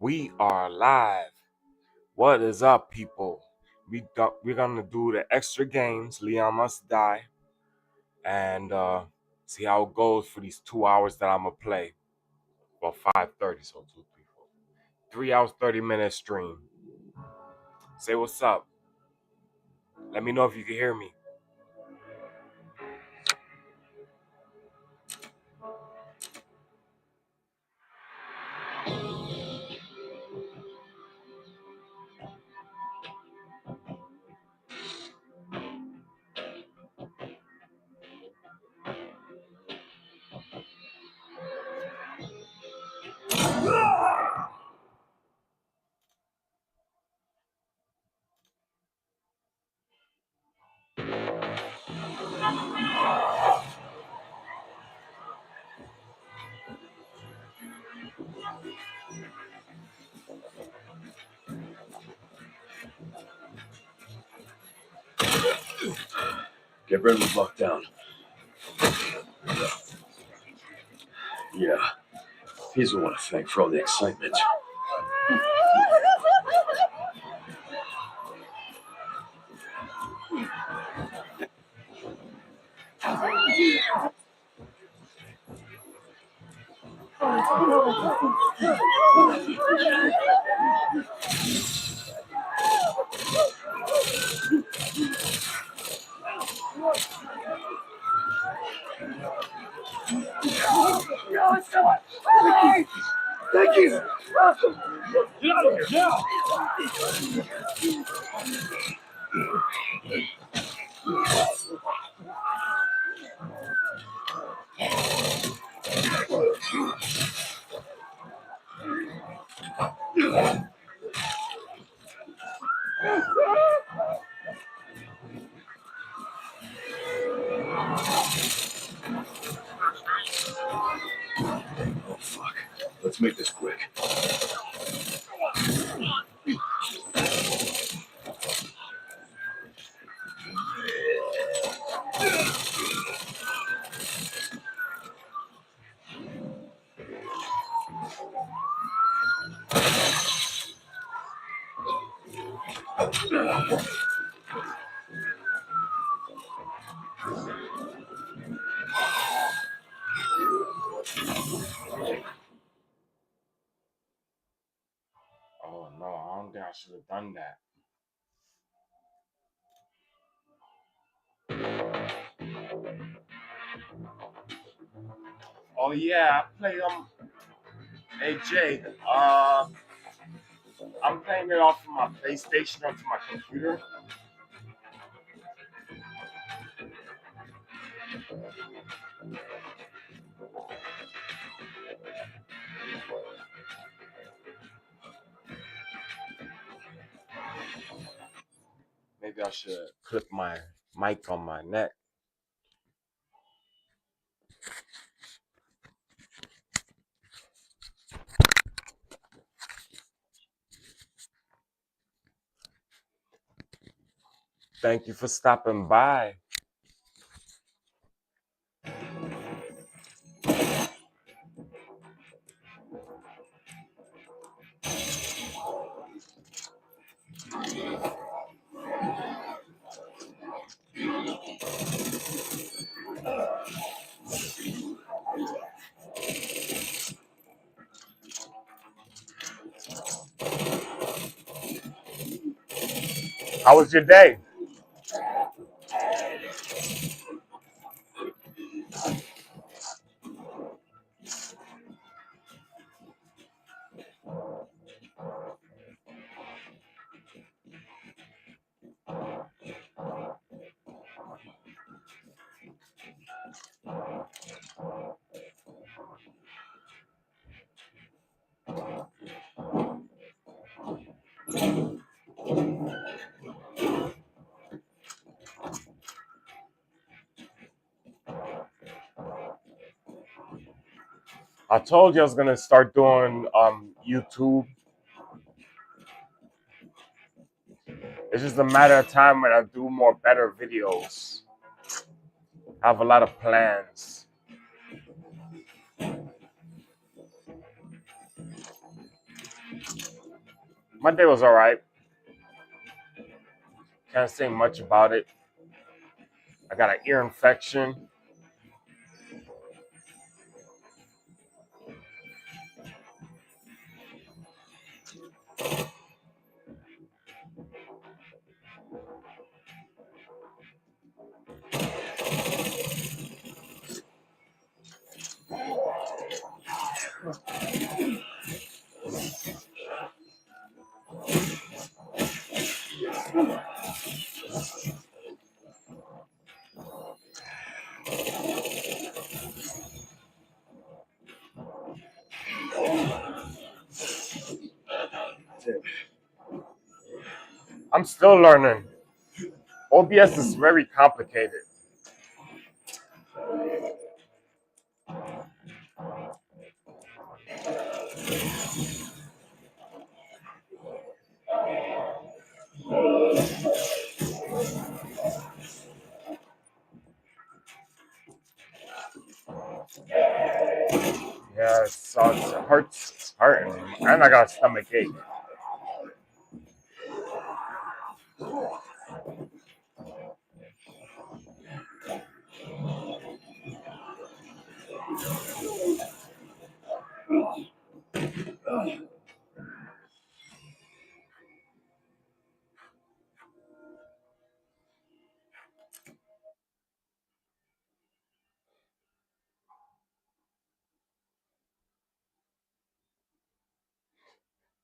We are live. What is up, people? We're gonna do the extra games. Leon must die, and see how it goes for these 2 hours that I'm gonna play. Well, 5:30, so 2, 3, 4, 3 hours, 30 minute stream. Say what's up. Let me know if you can hear me. Get rid of the lockdown. Yeah, he's the one to thank for all the excitement. Thank you. Get out of here now. Oh, fuck. Let's make this quick. Oh no, I don't think I should have done that. Oh yeah, I play Hey Jay, I'm playing it off of my PlayStation onto my computer. Maybe I should clip my mic on my neck. Thank you for stopping by. How was your day? I told you I was gonna start doing YouTube. It's just a matter of time when I do more better videos. I have a lot of plans. My day was all right. Can't say much about it. I got an ear infection. I'm still learning. OBS is very complicated. Yeah, it sucks. It hurts. It's hurting. And I got a stomach ache.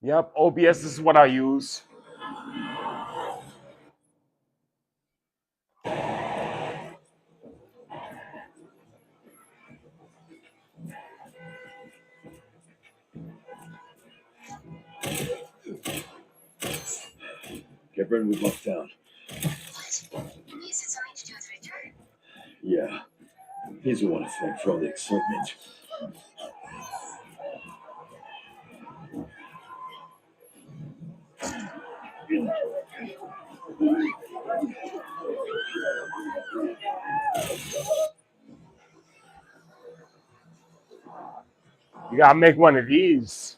Yep, OBS is what I use. Get ready, we left town. What? You said something to do with Richard? Yeah. He's the one to thank for all the excitement. You gotta make one of these.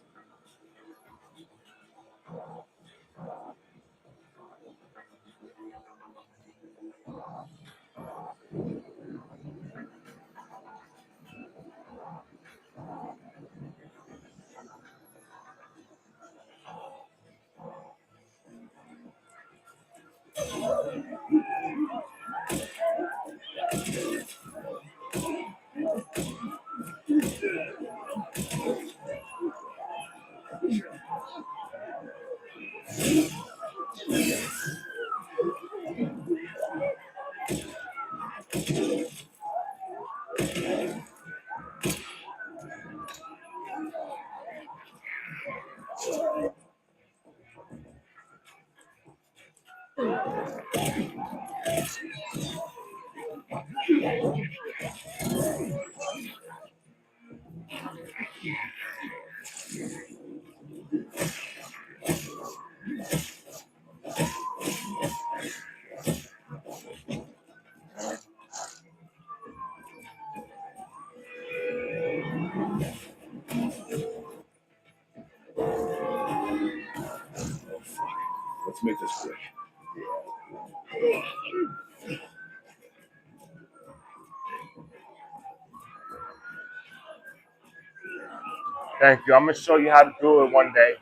Let's make this quick. Thank you. I'm gonna show you how to do it one day.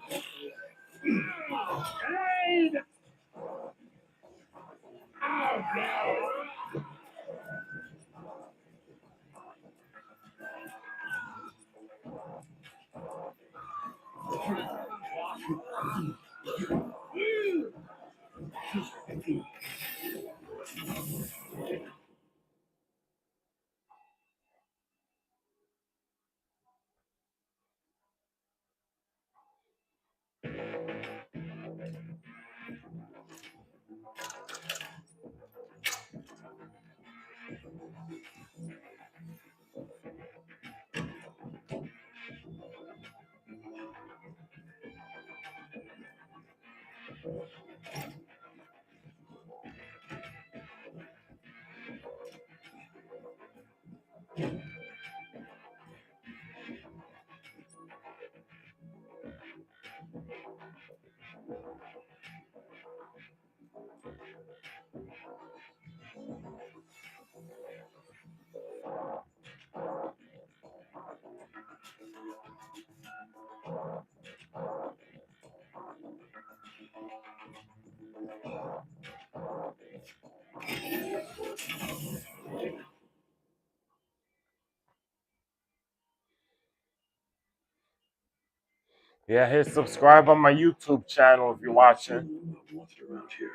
Yeah, hit subscribe on my YouTube channel if you're watching. Not wanted around here.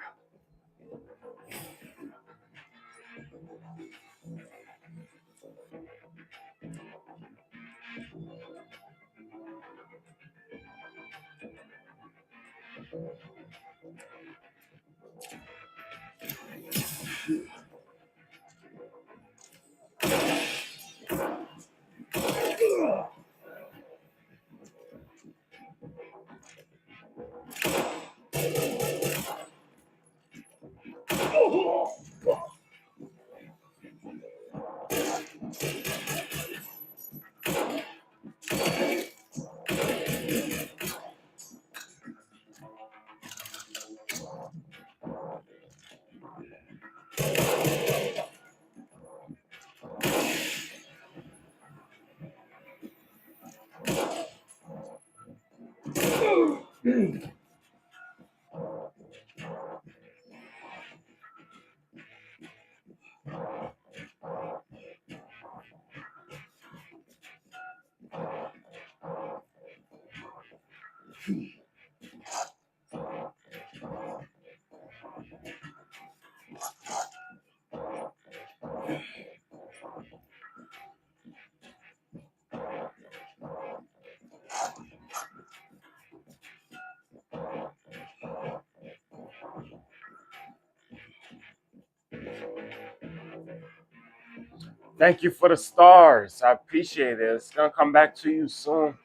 Thank you for the stars. I appreciate it. It's gonna come back to you soon.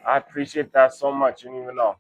I appreciate that so much. You don't even know.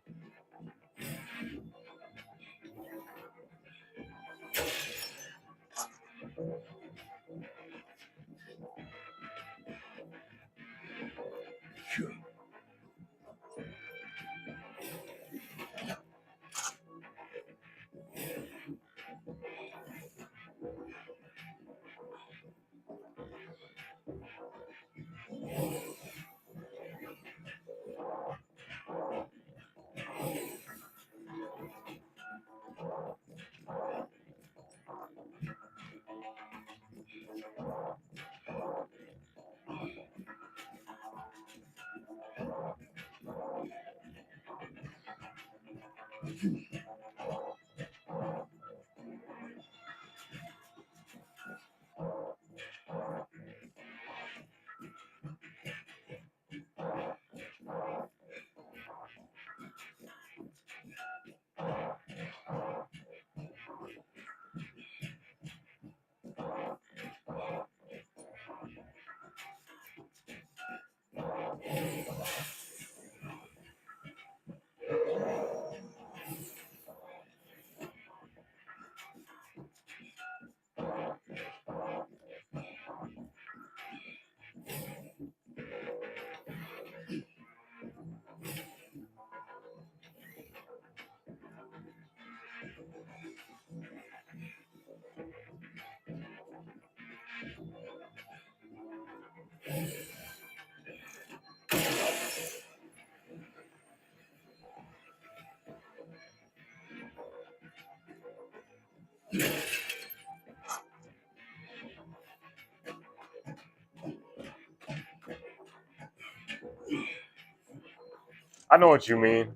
I know what you mean,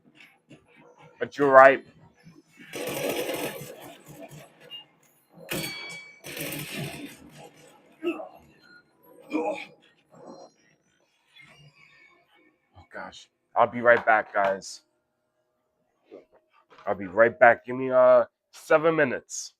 but you're right. Oh gosh, I'll be right back, guys. I'll be right back. Give me 7 minutes.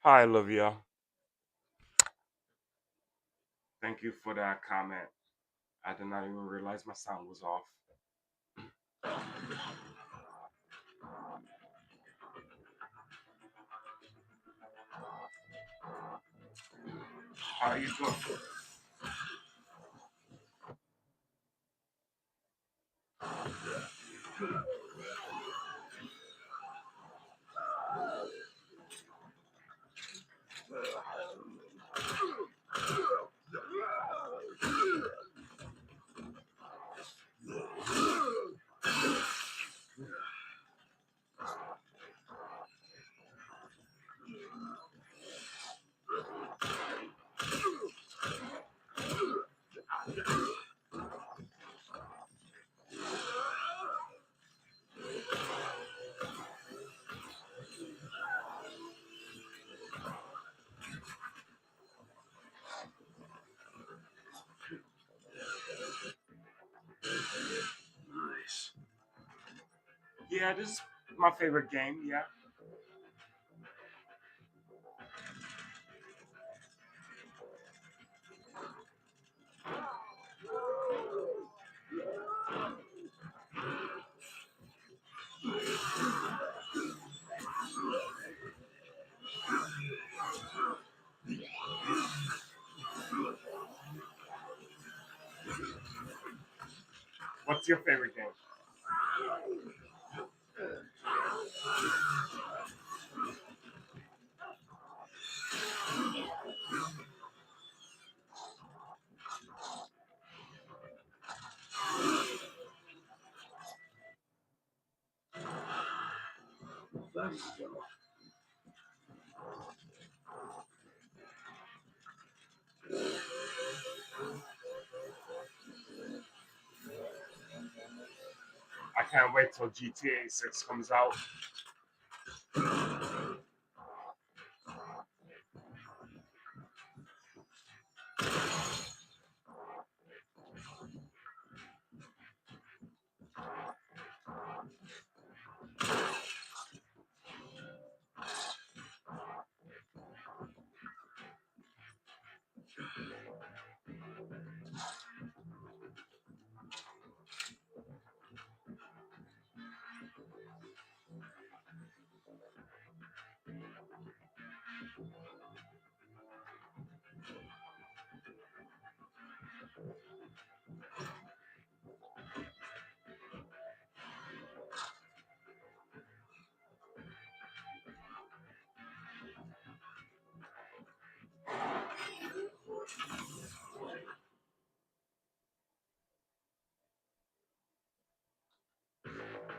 Hi, Olivia. Thank you for that comment. I did not even realize my sound was off. How are you doing? Nice. Yeah, this is my favorite game. Yeah. What's your favorite game? There you go. I can't wait till GTA 6 comes out.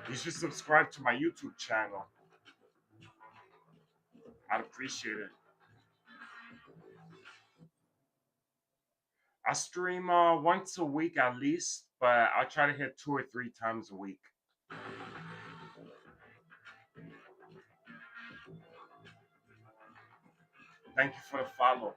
You should subscribe to my YouTube channel. I'd appreciate it. I stream once a week at least, but I try to hit 2 or 3 times a week. Thank you for the follow.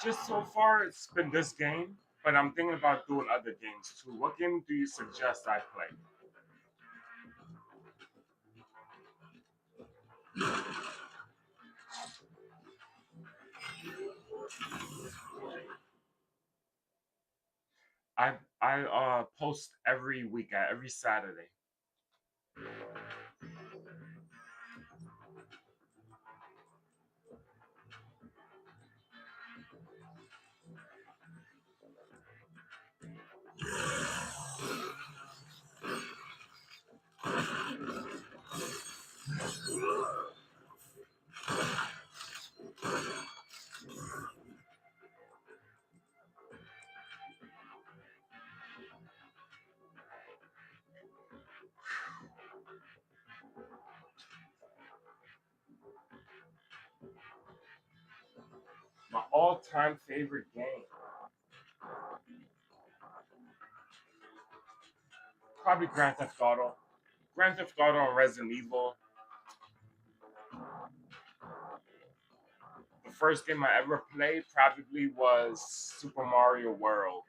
Just so far, it's been this game, but I'm thinking about doing other games too. What game do you suggest I play? I post every week, every Saturday. My all-time favorite game, probably Grand Theft Auto. Grand Theft Auto and Resident Evil. The first game I ever played probably was Super Mario World.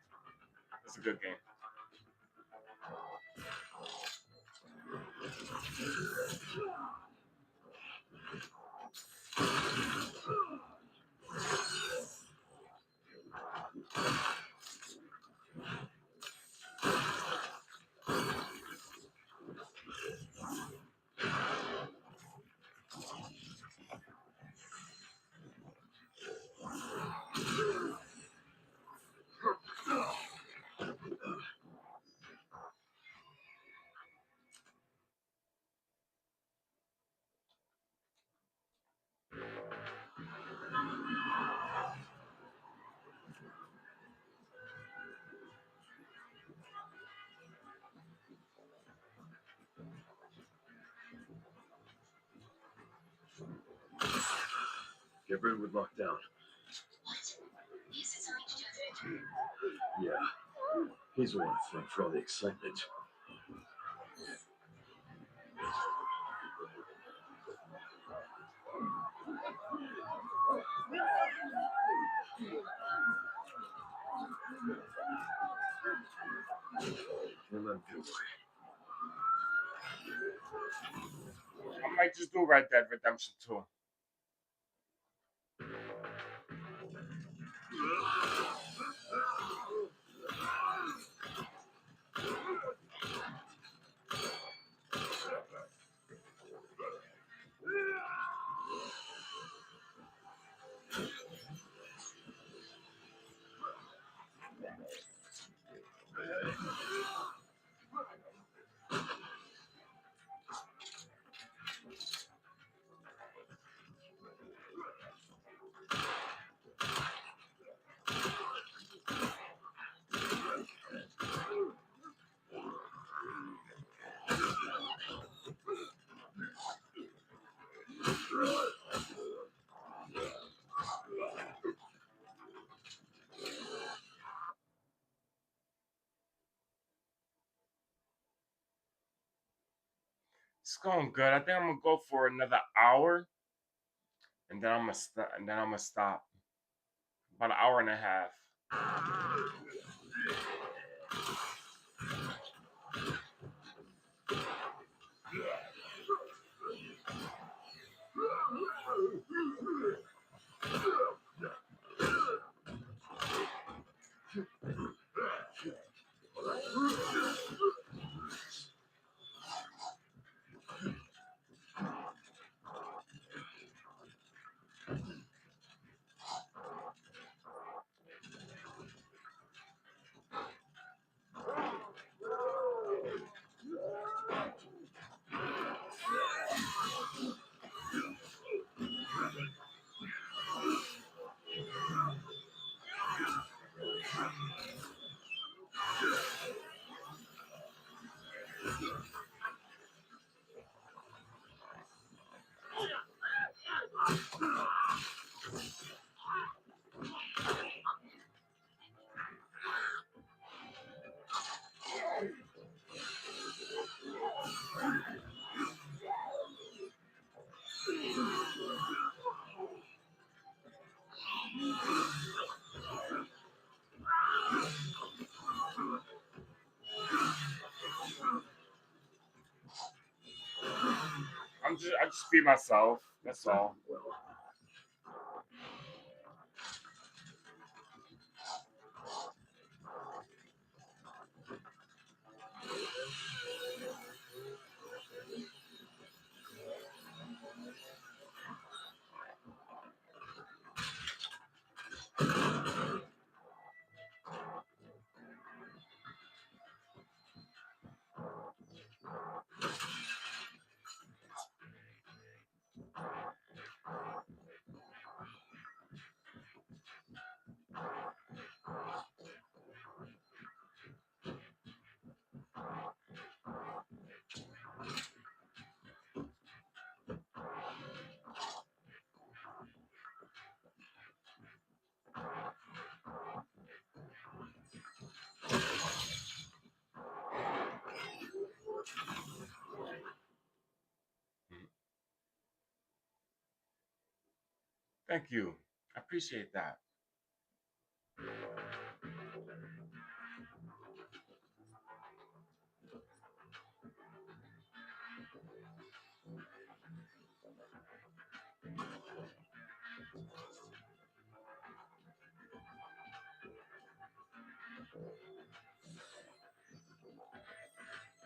It's a good game. Get rid with lockdown. What? He said something to do with Victor. Yeah. He's the one to thank for all the excitement. And let him get away. I might just do Red Dead Redemption 2. It's going good. I think I'm gonna go for another hour, and then I'm gonna stop. About an hour and a half. I just be myself. That's all. Well, Thank you. I appreciate that.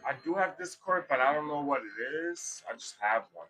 I do have Discord, but I don't know what it is. I just have one.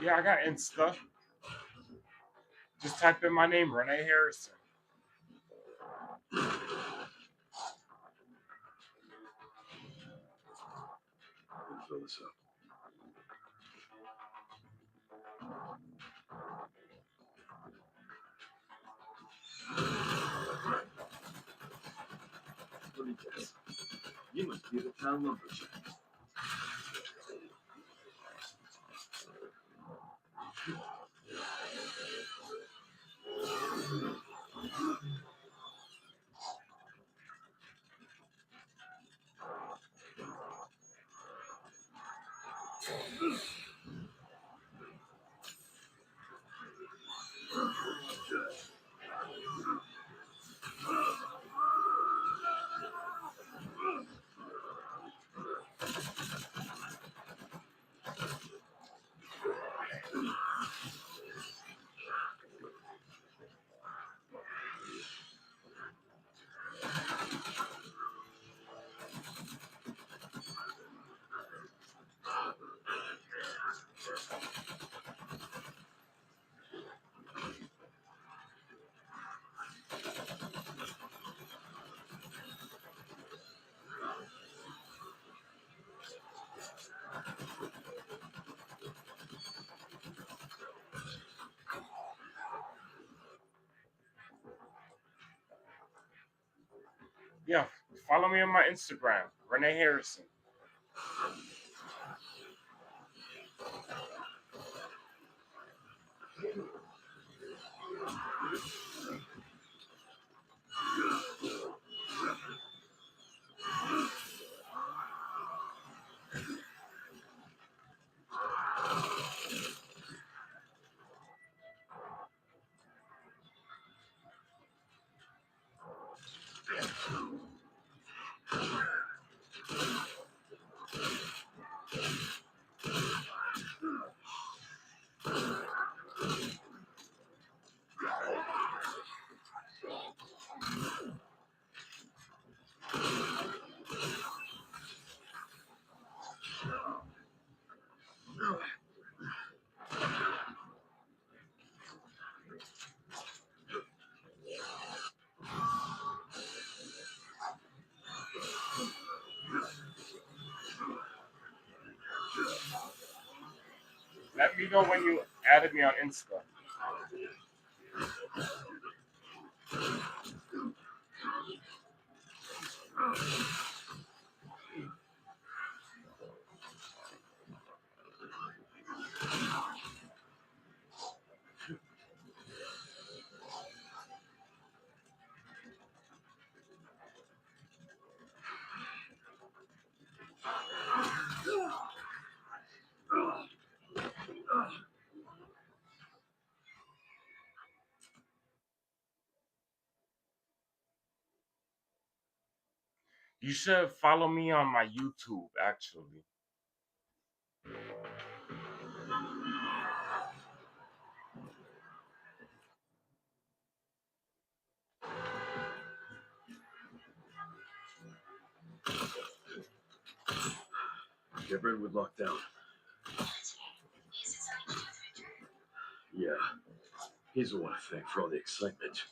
Yeah, I got Insta. Just type in my name, Renee Harrison. Fill this up. Let me guess. You must be the town lumberjack. Yeah, follow me on my Instagram, Renee Harrison. Let me know when you added me on Insta. You should follow me on my YouTube, actually. Get Redwood locked down. Is it something to do with Richard? Yeah, he's the one to thank for all the excitement.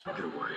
Get away.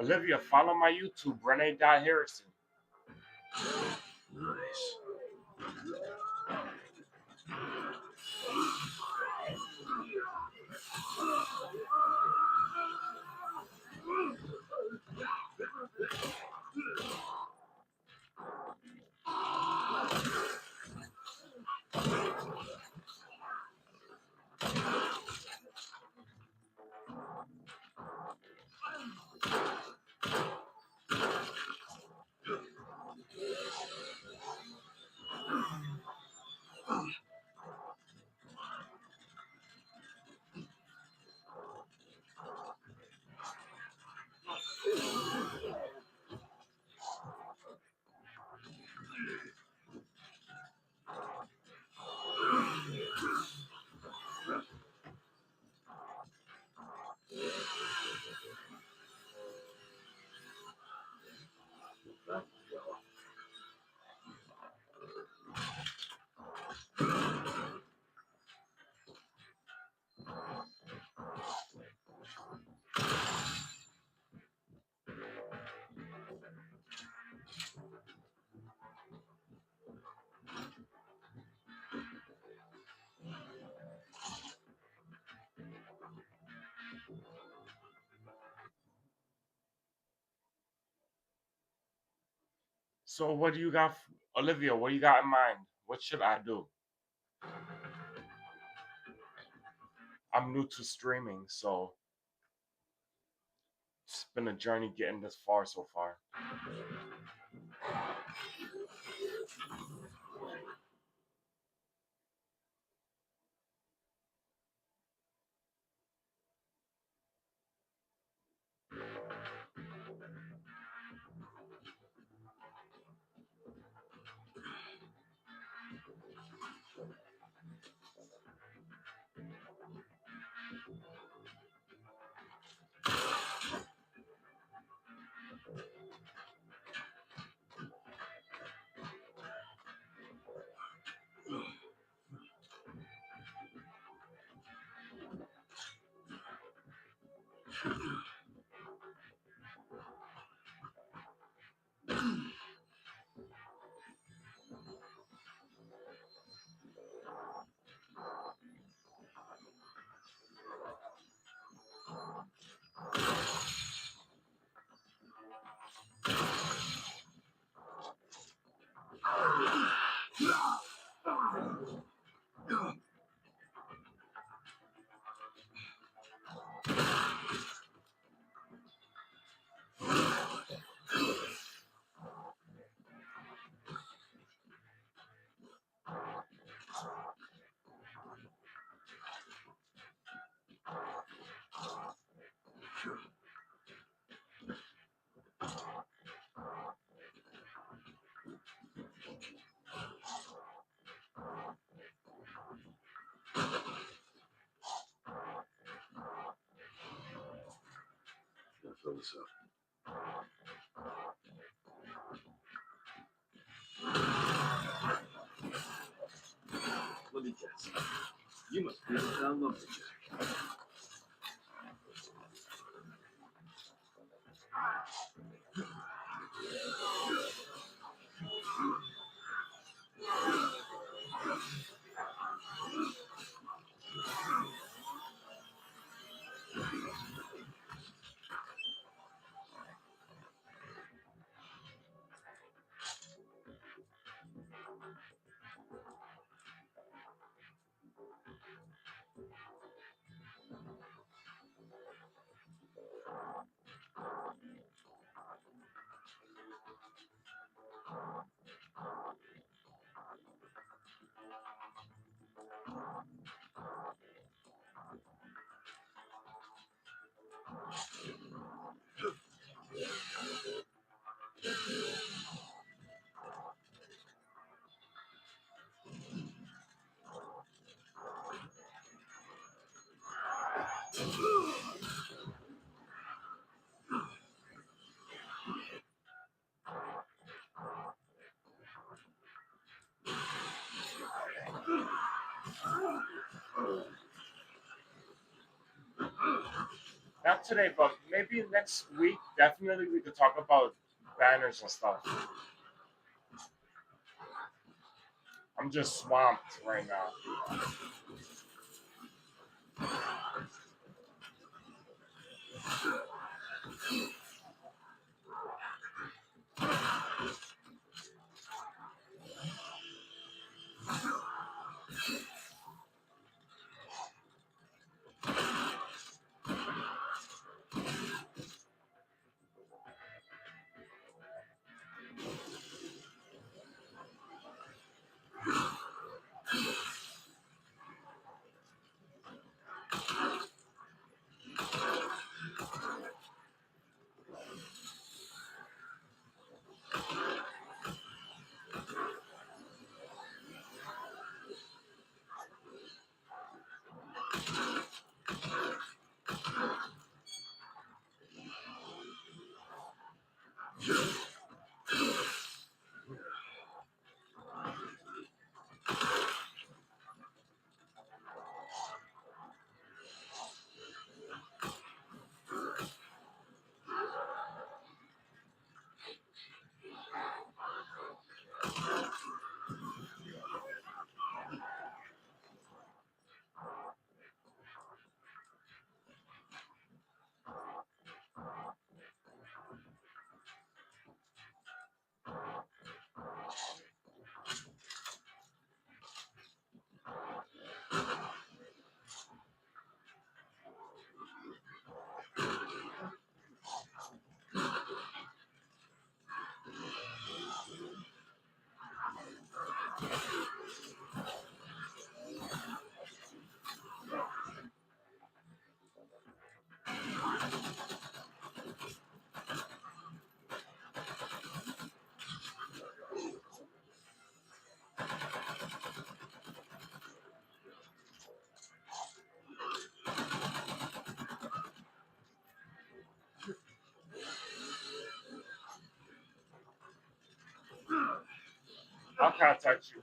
Olivia, follow my YouTube, Renee.Harrison. Nice. So what do you got, Olivia? What do you got in mind? What should I do? I'm new to streaming, so it's been a journey getting this far so far. Gotta fill this up. Let me guess. You must be a town lumberjack. Not today, but maybe next week. Definitely, we could talk about banners and stuff. I'm just swamped right now. I'll contact you.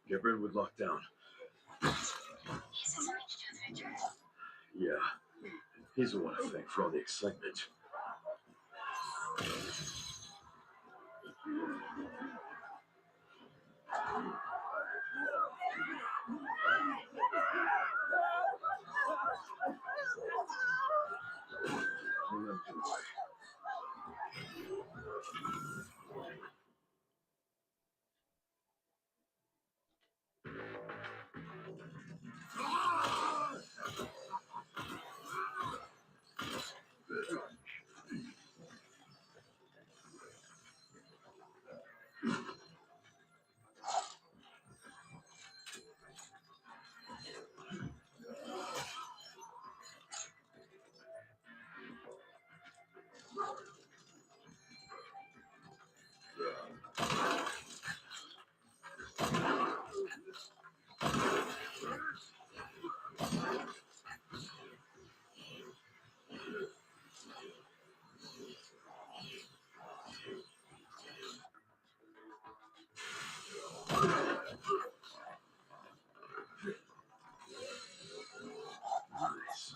Get Redwood locked down. Is it something to do with Victor? Yeah. He's the one to thank for all the excitement. Nice.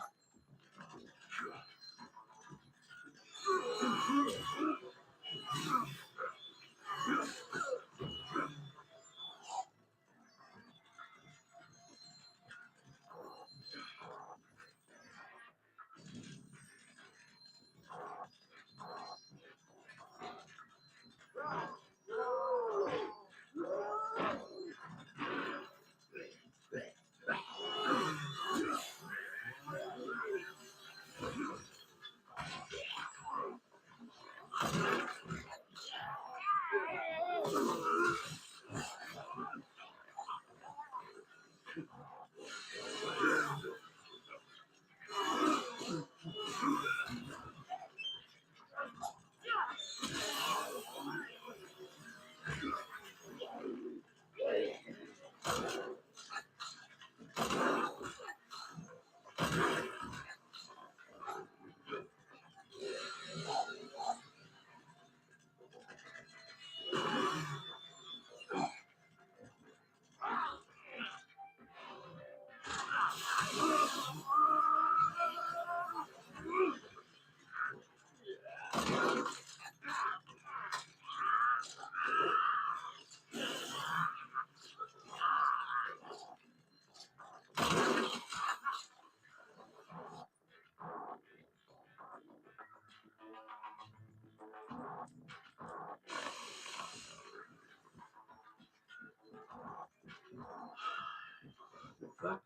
That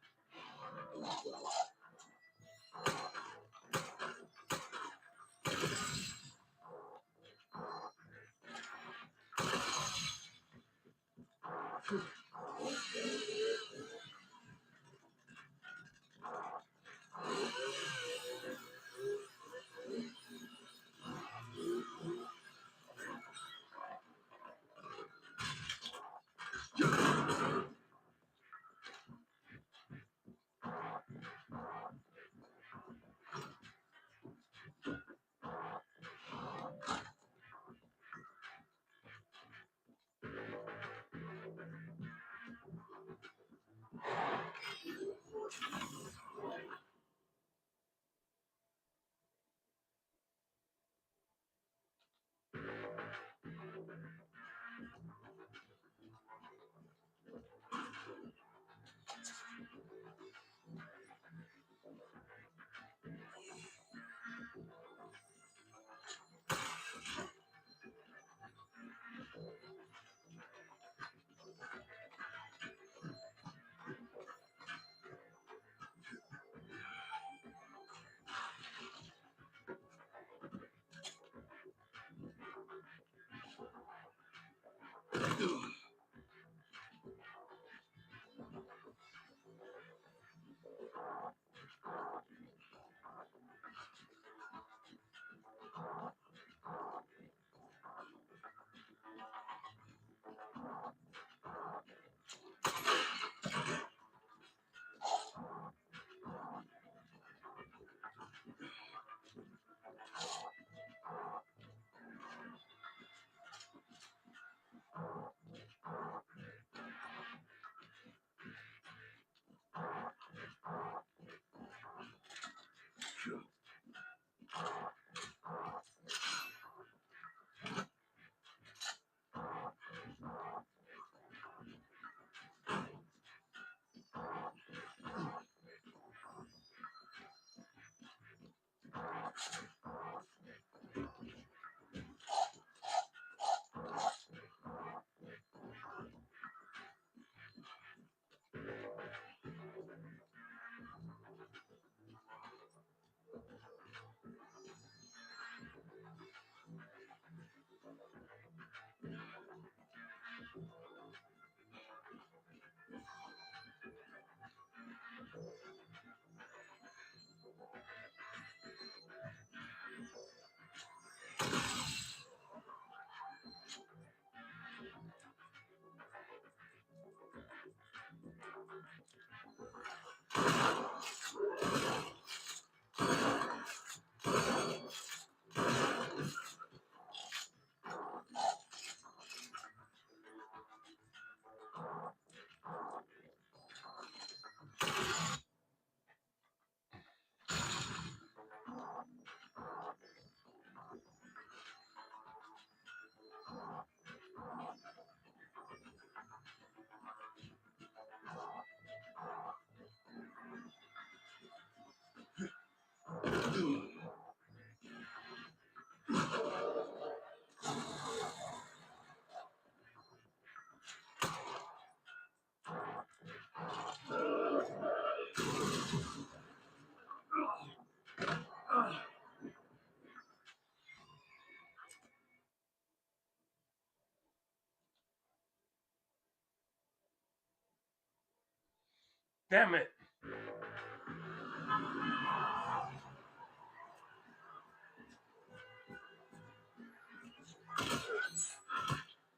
Damn it!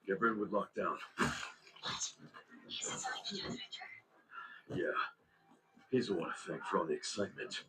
Get Brentwood locked down. What? Is it something to do with Richard? Yeah. He's the one to thank for all the excitement.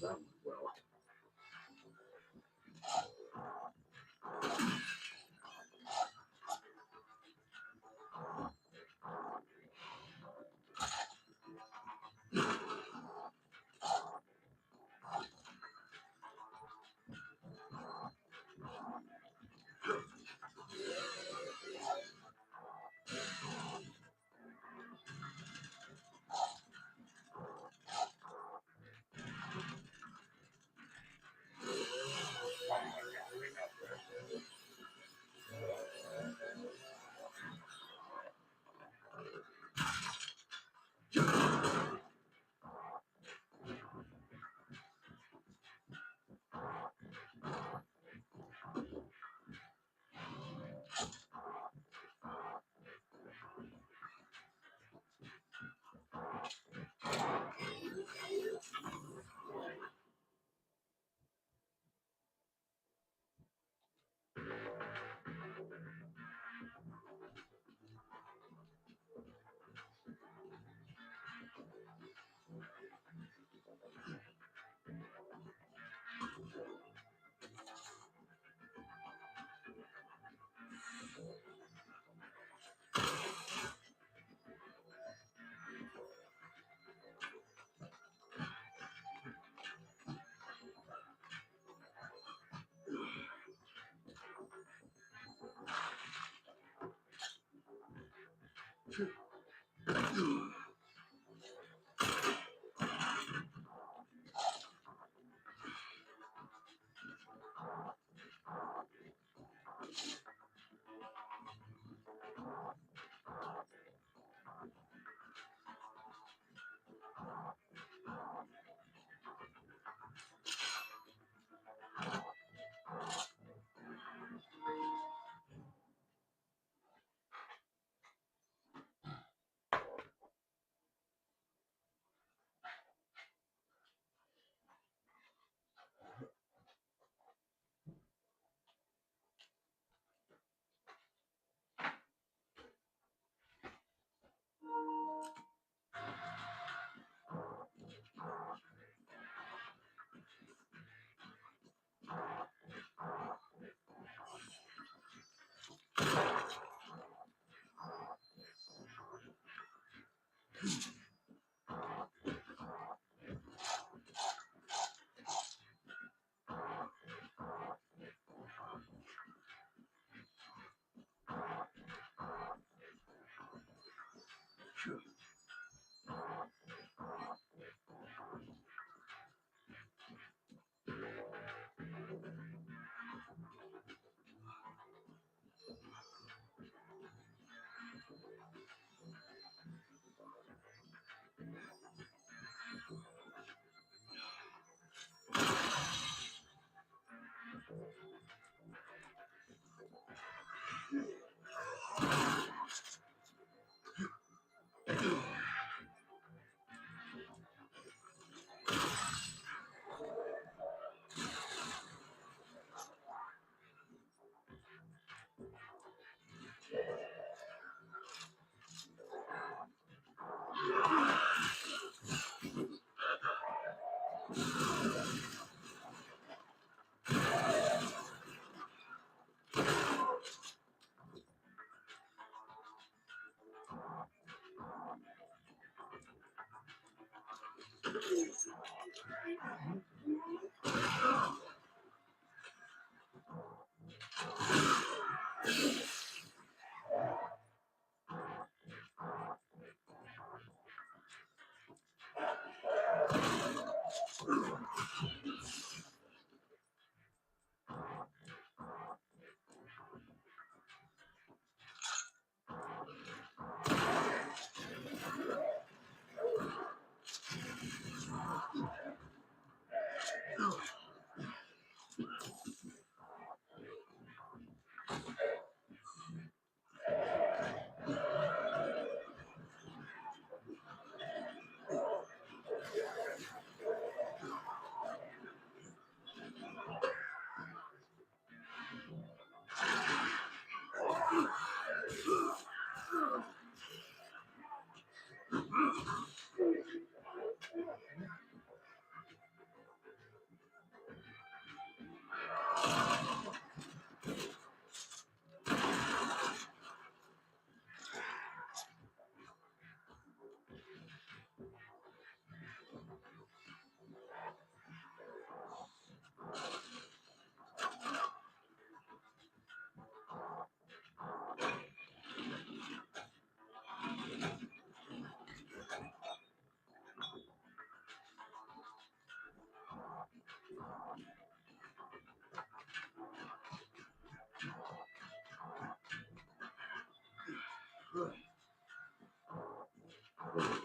That went well.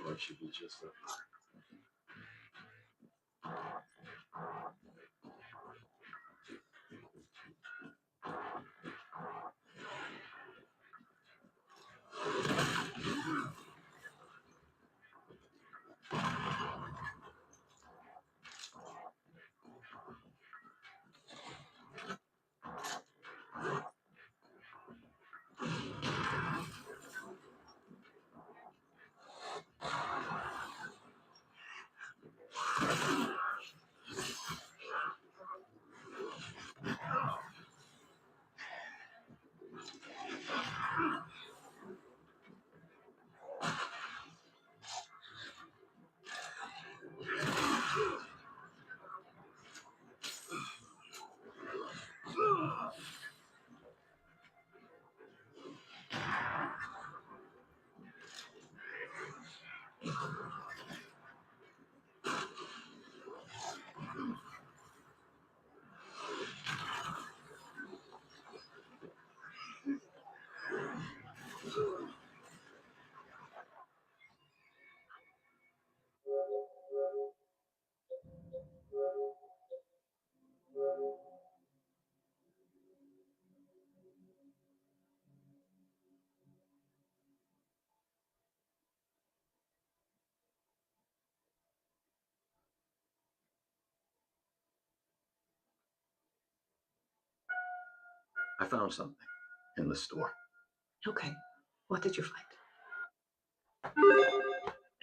That should be just a. I found something in the store. Okay. What did you find?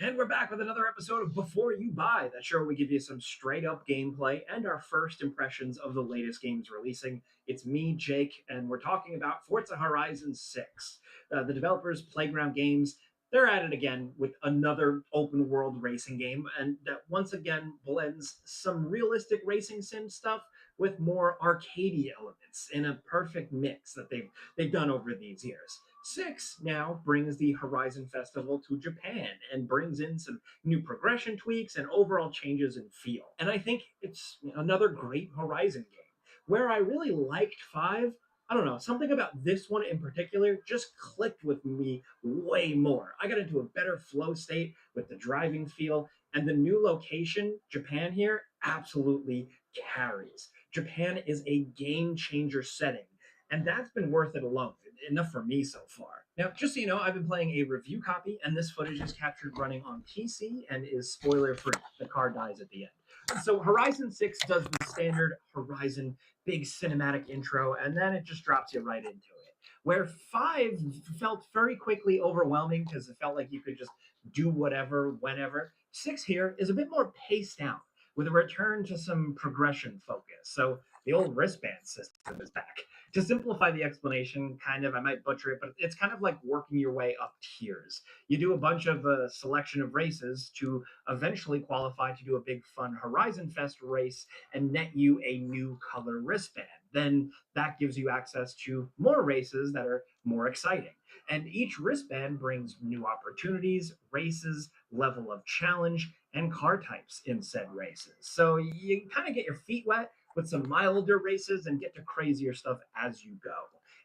And we're back with another episode of Before You Buy, that show where we give you some straight up gameplay and our first impressions of the latest games releasing. It's me, Jake, and we're talking about Forza Horizon 6. The developers, Playground Games, they're at it again with another open world racing game, and that once again blends some realistic racing sim stuff with more arcadey elements in a perfect mix that they've done over these years. Six now brings the Horizon Festival to Japan and brings in some new progression tweaks and overall changes in feel. And I think it's another great Horizon game. Where I really liked five, I don't know, something about this one in particular just clicked with me way more. I got into a better flow state with the driving feel, and the new location, Japan here, absolutely carries. Japan is a game changer setting, and that's been worth it alone. Enough for me so far. Now, just so you know, I've been playing a review copy, and this footage is captured running on PC and is spoiler free. The car dies at the end. So, Horizon 6 does the standard Horizon big cinematic intro, and then it just drops you right into it. Where 5 felt very quickly overwhelming because it felt like you could just do whatever, whenever. 6 here is a bit more paced out with a return to some progression focus. So the old wristband system is back. To simplify the explanation, kind of, I might butcher it, but it's kind of like working your way up tiers. You do a bunch of a selection of races to eventually qualify to do a big fun Horizon Fest race and net you a new color wristband. Then that gives you access to more races that are more exciting. And each wristband brings new opportunities, races, level of challenge, and car types in said races. So you kind of get your feet wet with some milder races and get to crazier stuff as you go.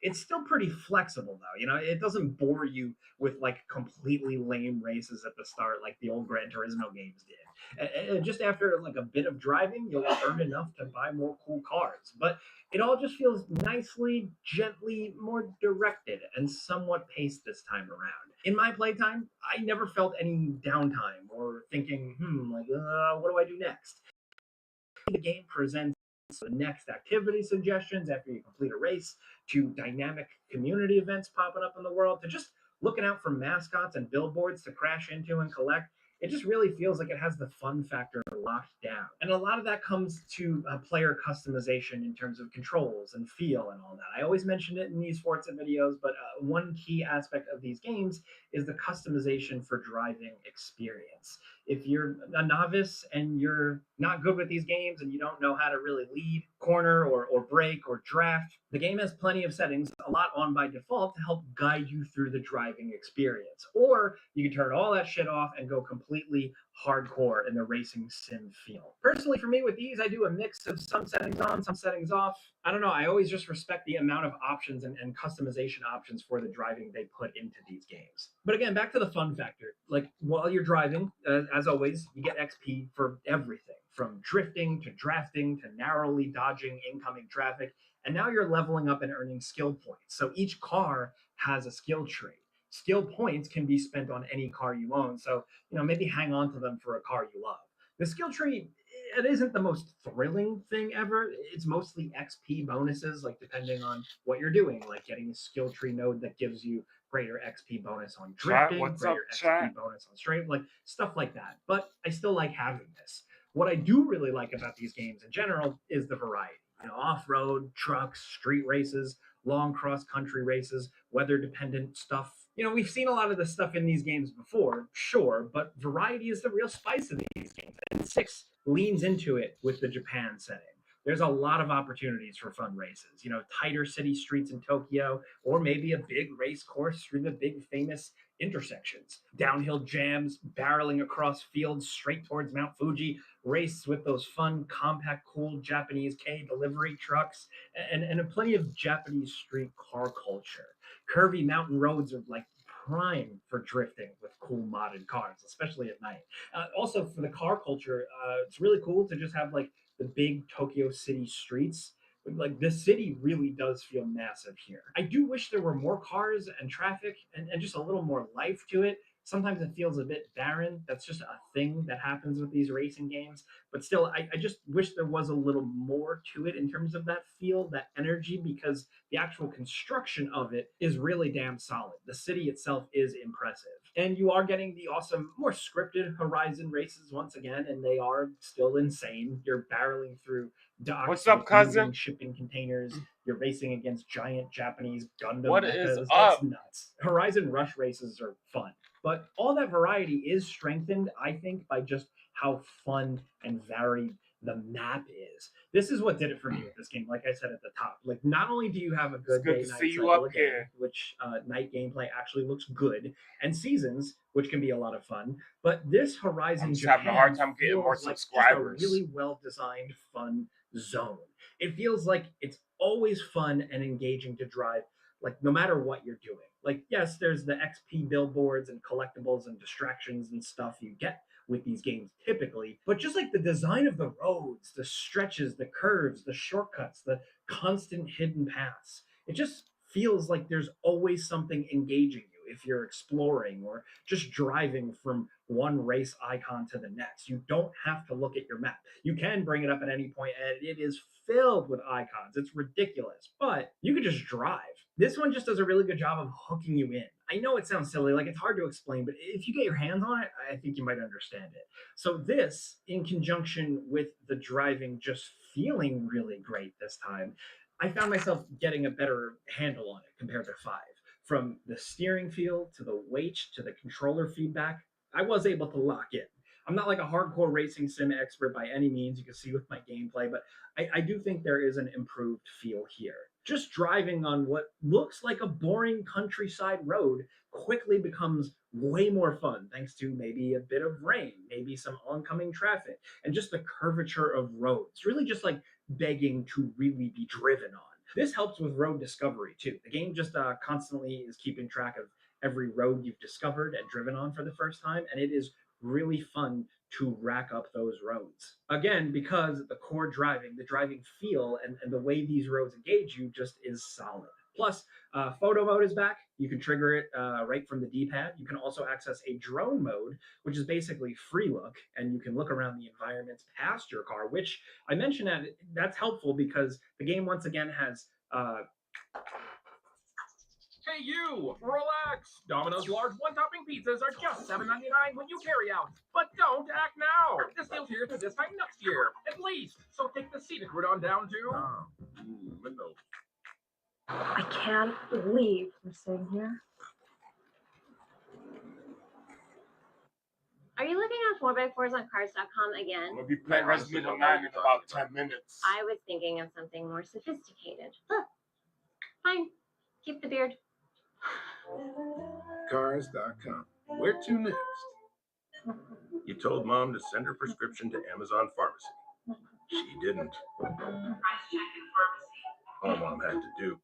It's still pretty flexible though. It doesn't bore you with like completely lame races at the start like the old Gran Turismo games did. And just after like a bit of driving, you'll earn enough to buy more cool cars. But it all just feels nicely, gently, more directed and somewhat paced this time around. In my playtime, I never felt any downtime or thinking, what do I do next? The game presents the next activity suggestions after you complete a race, to dynamic community events popping up in the world, to just looking out for mascots and billboards to crash into and collect. It just really feels like it has the fun factor locked down. And a lot of that comes to player customization in terms of controls and feel and all that. I always mention it in these Forza videos, but one key aspect of these games is the customization for driving experience. If you're a novice and you're not good with these games and you don't know how to really lead, corner, or brake, or draft, the game has plenty of settings, a lot on by default, to help guide you through the driving experience. Or you can turn all that shit off and go completely hardcore in the racing sim feel. Personally, for me with these, I do a mix of some settings on, some settings off. I don't know. I always just respect the amount of options and customization options for the driving they put into these games. But again, back to the fun factor. Like while you're driving, as always, you get XP for everything from drifting to drafting to narrowly dodging incoming traffic. And now you're leveling up and earning skill points. So each car has a skill tree. Skill points can be spent on any car you own. So, maybe hang on to them for a car you love. The skill tree, it isn't the most thrilling thing ever. It's mostly XP bonuses, like depending on what you're doing, like getting a skill tree node that gives you greater XP bonus on Chat, drifting, what's greater up, XP chat? bonus on straight, like stuff like that. But I still like having this. What I do really like about these games in general is the variety. Off-road, trucks, street races, long cross-country races, weather-dependent stuff. We've seen a lot of this stuff in these games before, sure, but variety is the real spice of these games. And 6 leans into it with the Japan setting. There's a lot of opportunities for fun races. Tighter city streets in Tokyo, or maybe a big race course through the big famous intersections. Downhill jams, barreling across fields straight towards Mount Fuji, race with those fun, compact, cool Japanese K delivery trucks, and plenty of Japanese street car culture. Curvy mountain roads are like prime for drifting with cool modded cars, especially at night. Also, for the car culture, it's really cool to just have like the big Tokyo City streets. Like the city really does feel massive here. I do wish there were more cars and traffic and just a little more life to it. Sometimes it feels a bit barren. That's just a thing that happens with these racing games. But still, I just wish there was a little more to it in terms of that feel, that energy, because the actual construction of it is really damn solid. The city itself is impressive. And you are getting the awesome, more scripted Horizon races once again, and they are still insane. You're barreling through docks What's up, with moving cousin? shipping containers. you're racing against giant Japanese Gundam What is mechas. up? It's nuts. Horizon Rush races are fun, but all that variety is strengthened, I think, by just how fun and varied the map is. This is what did it for me with this game. Like I said at the top, like not only do you have a good good day to night see you cycle up of game, here. which night gameplay actually looks good, and seasons, which can be a lot of fun, but this Horizon I'm just Japan having a hard time getting more feels like just a subscribers. really well designed, fun zone. It feels like it's always fun and engaging to drive, like no matter what you're doing. Like, yes, there's the XP billboards and collectibles and distractions and stuff you get with these games typically, but just like the design of the roads, the stretches, the curves, the shortcuts, the constant hidden paths, it just feels like there's always something engaging you if you're exploring or just driving from one race icon to the next. You don't have to look at your map. You can bring it up at any point, and it is filled with icons. It's ridiculous, but you can just drive. This one just does a really good job of hooking you in. I know it sounds silly, like it's hard to explain, but if you get your hands on it, I think you might understand it. So, this, in conjunction with the driving just feeling really great this time, I found myself getting a better handle on it compared to 5. From the steering feel to the weight to the controller feedback, I was able to lock in. I'm not like a hardcore racing sim expert by any means, you can see with my gameplay, but I do think there is an improved feel here. Just driving on what looks like a boring countryside road quickly becomes way more fun thanks to maybe a bit of rain, maybe some oncoming traffic, and just the curvature of roads. Really just like begging to really be driven on. This helps with road discovery too. The game just constantly is keeping track of every road you've discovered and driven on for the first time, and it is really fun to rack up those roads. Again, because the core driving, the driving feel, and the way these roads engage you just is solid. Plus, photo mode is back. You can trigger it right from the D-pad. You can also access a drone mode, which is basically free look, and you can look around the environments past your car, which I mentioned that's helpful because the game once again has Hey you! Relax! Domino's large one-topping pizzas are just $7.99 when you carry out. But don't act now! This deal's here to this time next year, at least. So take the scenic route on down to... Window. I can't believe we're sitting here. Are you looking at 4x4s on cars.com I'm again? gonna be playing Resident Evil 9 in about 10 minutes. I was thinking of something more sophisticated. Look. Fine. Keep the beard. Cars.com. Where to next? You told Mom to send her prescription to Amazon Pharmacy. She didn't. All Mom had to do.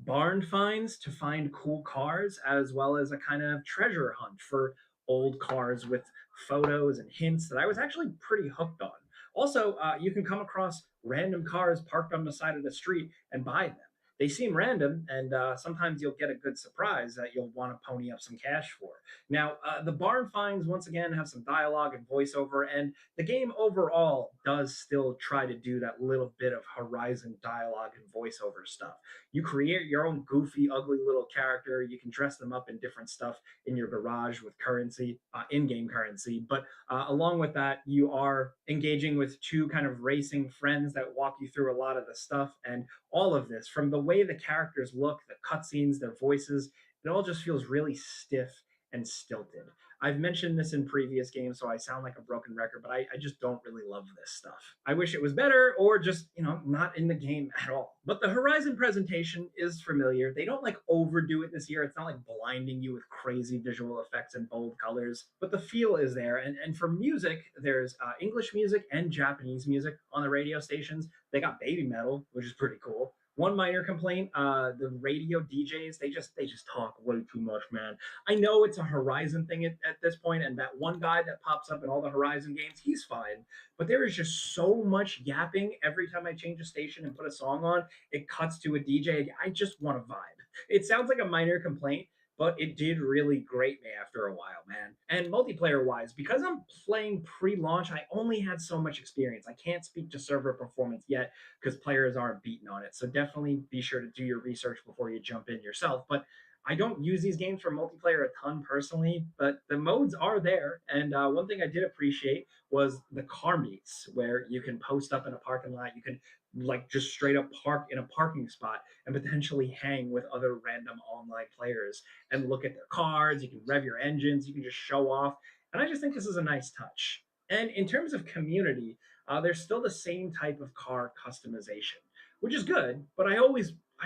barn finds to find cool cars, as well as a kind of treasure hunt for old cars with photos and hints that I was actually pretty hooked on. Also, you can come across random cars parked on the side of the street and buy them. They seem random, and sometimes you'll get a good surprise that you'll want to pony up some cash for. Now, the barn finds, once again, have some dialogue and voiceover, and the game overall does still try to do that little bit of Horizon dialogue and voiceover stuff. You create your own goofy, ugly little character. You can dress them up in different stuff in your garage with currency, in-game currency. But along with that, you are engaging with two kind of racing friends that walk you through a lot of the stuff. And all of this, from the way the characters look, the cutscenes, their voices, it all just feels really stiff and stilted. I've mentioned this in previous games, so I sound like a broken record, but I just don't really love this stuff. I wish it was better or just, not in the game at all. But the Horizon presentation is familiar. They don't like overdo it this year. It's not like blinding you with crazy visual effects and bold colors, but the feel is there. And for music, there's English music and Japanese music on the radio stations. They got baby metal, which is pretty cool. One minor complaint, the radio DJs, they just talk way too much, man. I know it's a Horizon thing at this point, and that one guy that pops up in all the Horizon games, he's fine. But there is just so much yapping every time I change a station and put a song on. It cuts to a DJ. I just want to vibe. It sounds like a minor complaint, but it did really grate me after a while, man. And multiplayer wise, because I'm playing pre-launch, I only had so much experience. I can't speak to server performance yet because players aren't beaten on it. So definitely be sure to do your research before you jump in yourself. But I don't use these games for multiplayer a ton personally, but the modes are there. And one thing I did appreciate was the car meets, where you can post up in a parking lot. You can like just straight up park in a parking spot and potentially hang with other random online players and look at their cars. You can rev your engines. You can just show off. And I just think this is a nice touch. And in terms of community, there's still the same type of car customization, which is good. But I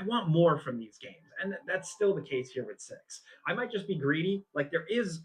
want more from these games, and that's still the case here with six. I might just be greedy. Like there is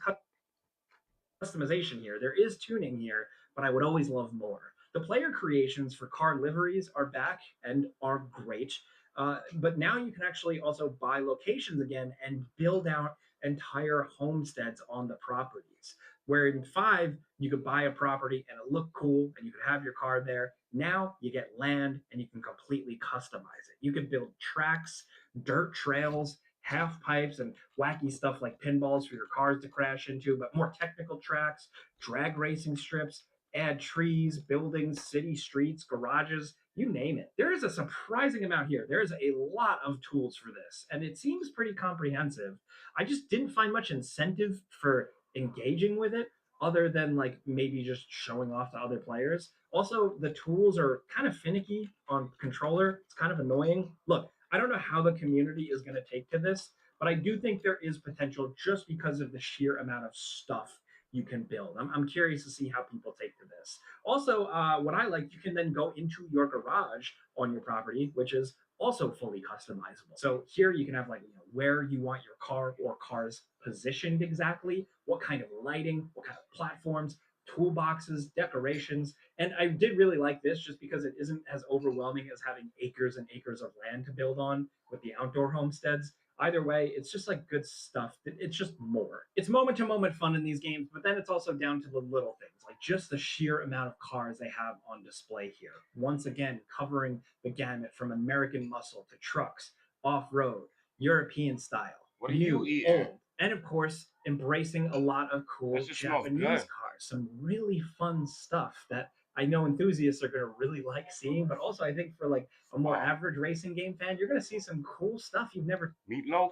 customization here, there is tuning here, but I would always love more. The player creations for car liveries are back and are great. But now you can actually also buy locations again and build out entire homesteads on the properties. Where in five, you could buy a property and it looked cool and you could have your car there. Now you get land and you can completely customize it. You can build tracks, dirt trails, half pipes, and wacky stuff like pinballs for your cars to crash into, but more technical tracks, drag racing strips, add trees, buildings, city streets, garages, you name it. There is a surprising amount here. There is a lot of tools for this, and it seems pretty comprehensive. I just didn't find much incentive for engaging with it other than like maybe just showing off to other players. Also, the tools are kind of finicky on controller. It's kind of annoying. Look, I don't know how the community is going to take to this, but I do think there is potential just because of the sheer amount of stuff you can build. I'm curious to see how people take to this. Also, what I like, you can then go into your garage on your property, which is also fully customizable. So here you can have like where you want your car or cars positioned exactly, what kind of lighting, what kind of platforms, toolboxes, decorations. And I did really like this just because it isn't as overwhelming as having acres and acres of land to build on with the outdoor homesteads. Either way, it's just like good stuff. It's just more. It's moment to moment fun in these games, but then it's also down to the little things, like just the sheer amount of cars they have on display here. Once again, covering the gamut from American muscle to trucks, off road, European style, What are you eating? old, and of course, embracing a lot of cool That just smells Japanese good. cars. Some really fun stuff that I know enthusiasts are going to really like seeing, but also I think for like a more average racing game fan, you're going to see some cool stuff you've never. Meatloaf?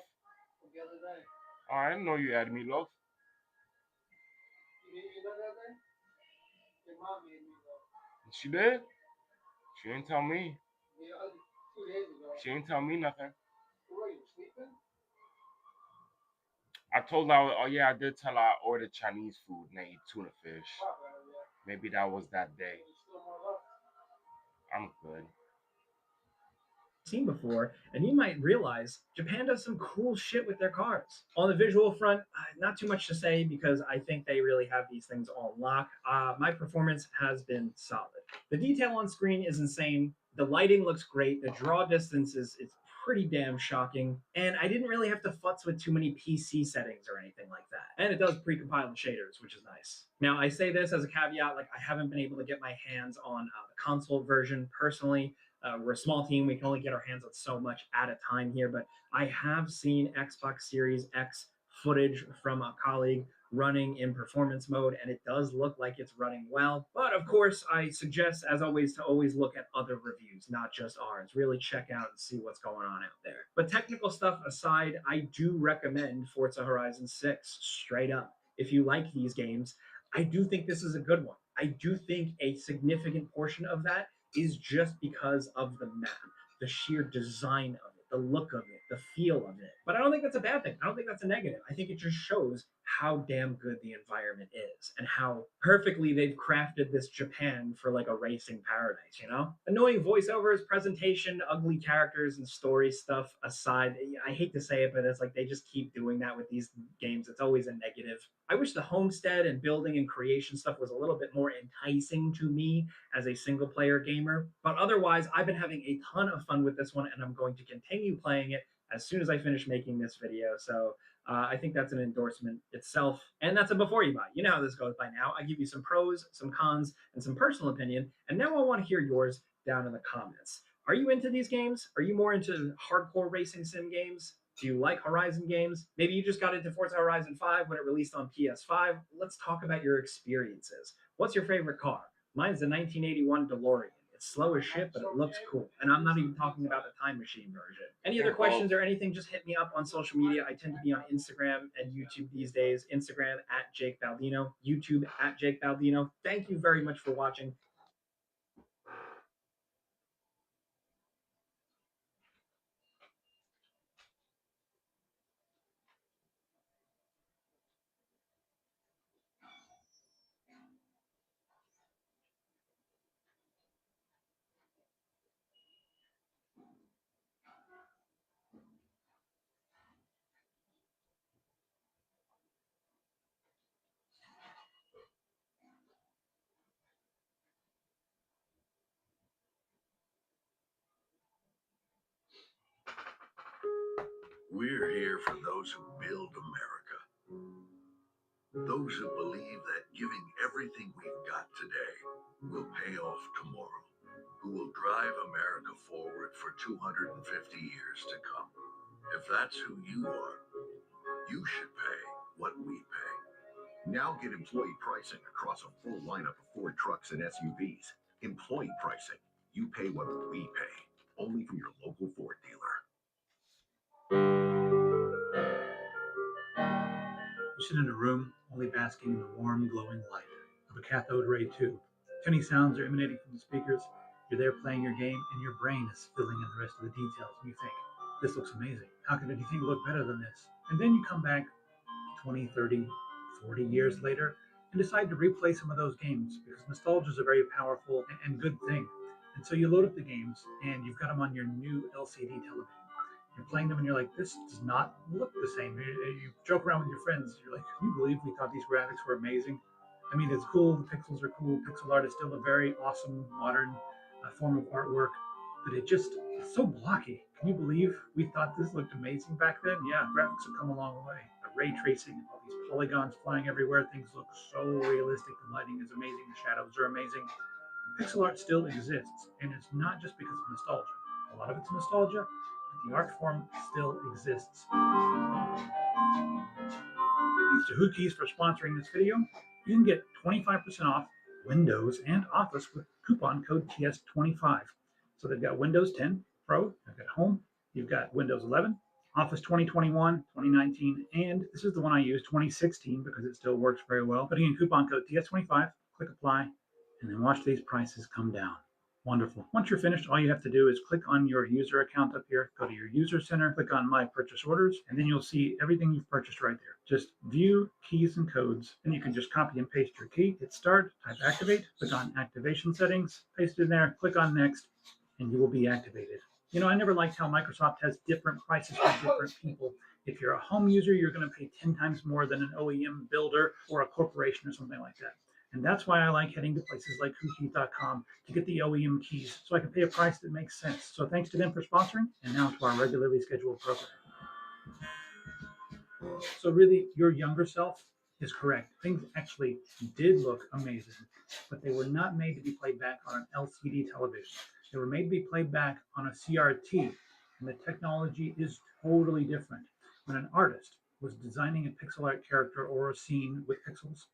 Oh, I didn't know you had meatloaf. She did? She didn't tell me. She didn't tell me nothing. I told her, oh yeah, I did tell her I ordered Chinese food and I ate tuna fish. Maybe that was that day. I'm good. Seen before, and you might realize Japan does some cool shit with their cars. On the visual front, not too much to say because I think they really have these things on lock. My performance has been solid. The detail on screen is insane. The lighting looks great. The draw distance is pretty damn shocking. And I didn't really have to futz with too many PC settings or anything like that. And it does precompile the shaders, which is nice. Now, I say this as a caveat, like I haven't been able to get my hands on the console version personally. We're a small team. We can only get our hands on so much at a time here, but I have seen Xbox Series X footage from a colleague running in performance mode, and it does look like it's running well. But of course, I suggest, as always, to always look at other reviews, not just ours. Really check out and see what's going on out there. But technical stuff aside, I do recommend Forza Horizon 6 straight up. If you like these games, I do think this is a good one. I do think a significant portion of that is just because of the map, the sheer design of it, the look of it, the feel of it. But I don't think that's a bad thing. I don't think that's a negative. I think it just shows how damn good the environment is and how perfectly they've crafted this Japan for like a racing paradise, you know? Annoying voiceovers, presentation, ugly characters, and story stuff aside, I hate to say it, but it's like they just keep doing that with these games. It's always a negative. I wish the homestead and building and creation stuff was a little bit more enticing to me as a single player gamer. But otherwise, I've been having a ton of fun with this one, and I'm going to continue playing it as soon as I finish making this video. So I think that's an endorsement itself. And that's a before you buy. You know how this goes by now. I give you some pros, some cons, and some personal opinion. And now I want to hear yours down in the comments. Are you into these games? Are you more into hardcore racing sim games? Do you like Horizon games? Maybe you just got into Forza Horizon 5 when it released on PS5. Let's talk about your experiences. What's your favorite car? Mine's the 1981 DeLorean. It's slow as shit, but it looks cool. And I'm not even talking about the Time Machine version. Any other questions or anything, just hit me up on social media. I tend to be on Instagram and YouTube these days. Instagram at Jake Baldino, YouTube at Jake Baldino. Thank you very much for watching. We're here for those who build America. Those who believe that giving everything we've got today will pay off tomorrow. Who will drive America forward for 250 years to come. If that's who you are, you should pay what we pay. Now get employee pricing across a full lineup of Ford trucks and SUVs. Employee pricing. You pay what we pay. Only from your local Ford dealer. You sit in a room only basking in the warm, glowing light of a cathode ray tube. Tinny sounds are emanating from the speakers. You're there playing your game, and your brain is filling in the rest of the details. And you think, this looks amazing. How could anything look better than this? And then you come back 20, 30, 40 years later and decide to replay some of those games because nostalgia is a very powerful and good thing. And so you load up the games, and you've got them on your new LCD television. You're playing them and you're like, this does not look the same. You joke around with your friends. You're like, can you believe we thought these graphics were amazing? I mean, it's cool. The pixels are cool. Pixel art is still a very awesome, modern form of artwork, but it's so blocky. Can you believe we thought this looked amazing back then? Yeah, graphics have come a long way. Ray tracing, all these polygons flying everywhere. Things look so realistic. The lighting is amazing. The shadows are amazing. Pixel art still exists, and it's not just because of nostalgia. A lot of it's nostalgia, but the art form still exists. Thanks to Hootkeys for sponsoring this video. You can get 25% off Windows and Office with coupon code TS25. So they've got Windows 10 Pro, they've got Home, you've got Windows 11, Office 2021, 2019, and this is the one I use, 2016, because it still works very well. Putting in coupon code TS25, click apply, and then watch these prices come down. Wonderful. Once you're finished, all you have to do is click on your user account up here, go to your user center, click on My Purchase Orders, and then you'll see everything you've purchased right there. Just view keys and codes, and you can just copy and paste your key, hit start, type activate, click on activation settings, paste it in there, click on next, and you will be activated. You know, I never liked how Microsoft has different prices for different people. If you're a home user, you're going to pay 10 times more than an OEM builder or a corporation or something like that. And that's why I like heading to places like Hootkeys.com to get the OEM keys so I can pay a price that makes sense. So thanks to them for sponsoring, and now to our regularly scheduled program. So really, your younger self is correct. Things actually did look amazing, but they were not made to be played back on an LCD television. They were made to be played back on a CRT, and the technology is totally different. When an artist was designing a pixel art character or a scene with pixels,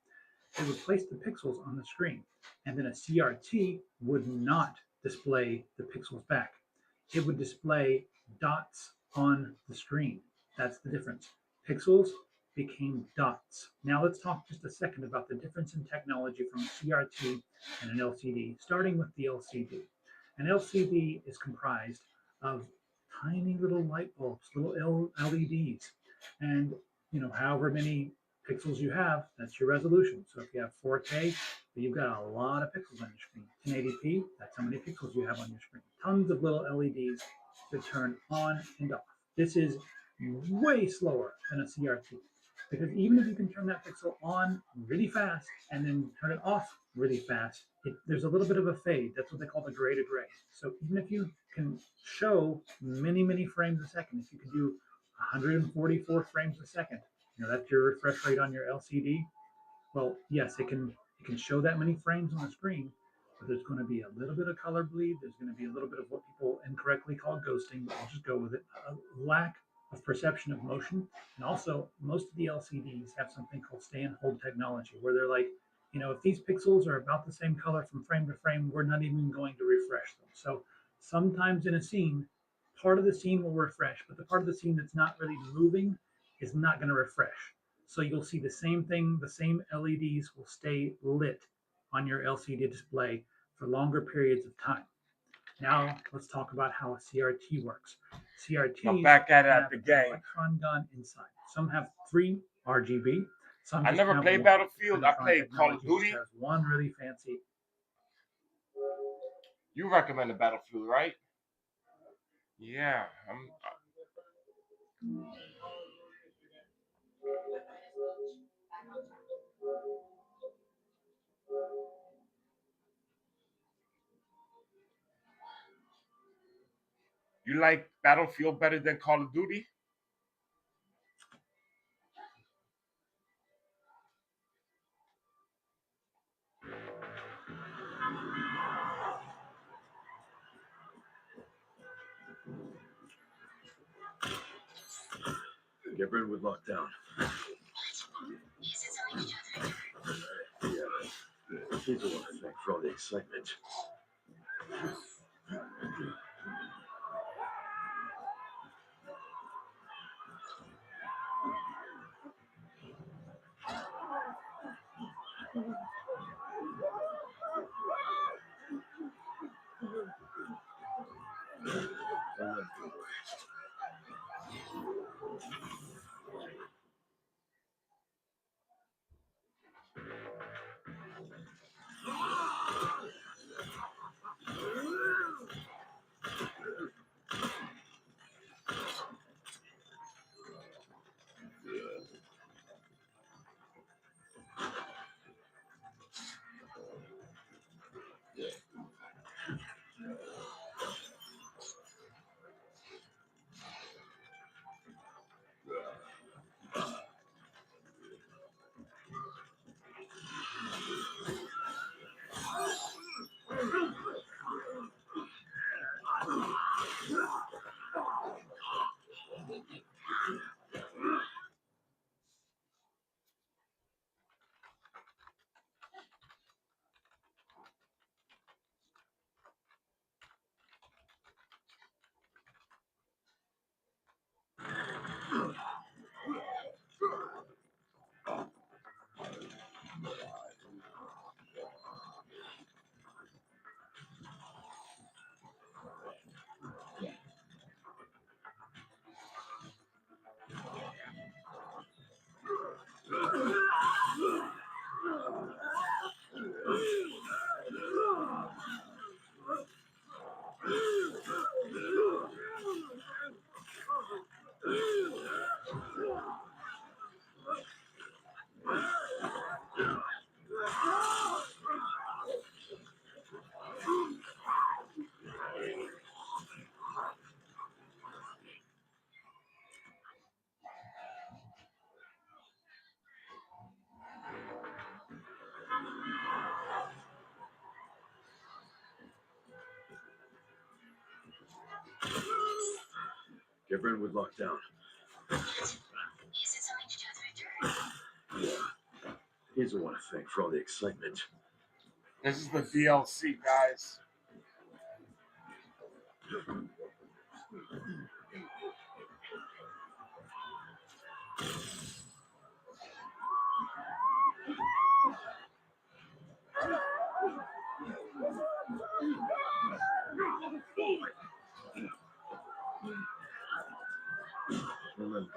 they would place the pixels on the screen, and then a CRT would not display the pixels back. It would display dots on the screen. That's the difference. Pixels became dots. Now let's talk just a second about the difference in technology from a CRT and an LCD, starting with the LCD. An LCD is comprised of tiny little light bulbs, little LEDs, and however many pixels you have, that's your resolution. So if you have 4K, you've got a lot of pixels on your screen. 1080p, that's how many pixels you have on your screen. Tons of little LEDs to turn on and off. This is way slower than a CRT, because even if you can turn that pixel on really fast and then turn it off really fast, there's a little bit of a fade. That's what they call the gray to gray. So even if you can show many, many frames a second, if you can do 144 frames a second, that's your refresh rate on your LCD. Well, yes, it can show that many frames on the screen, but there's going to be a little bit of color bleed. There's going to be a little bit of what people incorrectly call ghosting, but I'll just go with it. A lack of perception of motion. And also, most of the LCDs have something called stay and hold technology, where they're like If these pixels are about the same color from frame to frame, we're not even going to refresh them. So sometimes in a scene, part of the scene will refresh, but the part of the scene that's not really moving is not going to refresh. So you'll see the same thing, the same LEDs will stay lit on your LCD display for longer periods of time. Now let's talk about how a CRT works. CRTs I'm back at it have at the an game. electron gun inside. Some have 3 RGB. Some I just never have played 1. Battlefield. I Electron played Call of Technologies just Duty. has one really fancy. You recommended Battlefield, right? Yeah. You like Battlefield better than Call of Duty? Get rid with lockdown. Yeah. Kids will want to thank for all the excitement. Get rid with lockdown. Yeah. Kids will want to thank for all the excitement. This is the DLC, guys. Remember.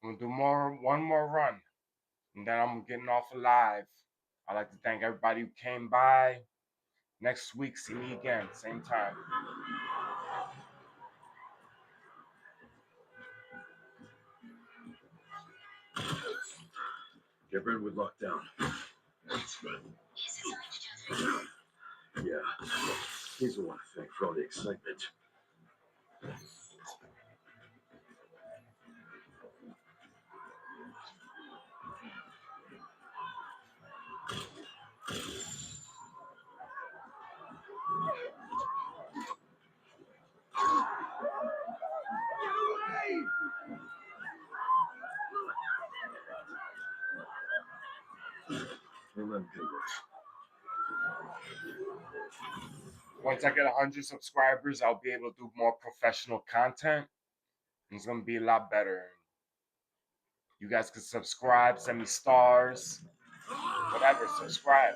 I'm gonna do one more run, and then I'm getting off alive. I'd like to thank everybody who came by. Next week, see me again, same time. Get Redwood locked down. Yeah, he's the one to thank for all the excitement. Once I get 100 subscribers, I'll be able to do more professional content. It's gonna be a lot better. You guys can subscribe, send me stars, whatever. Subscribe.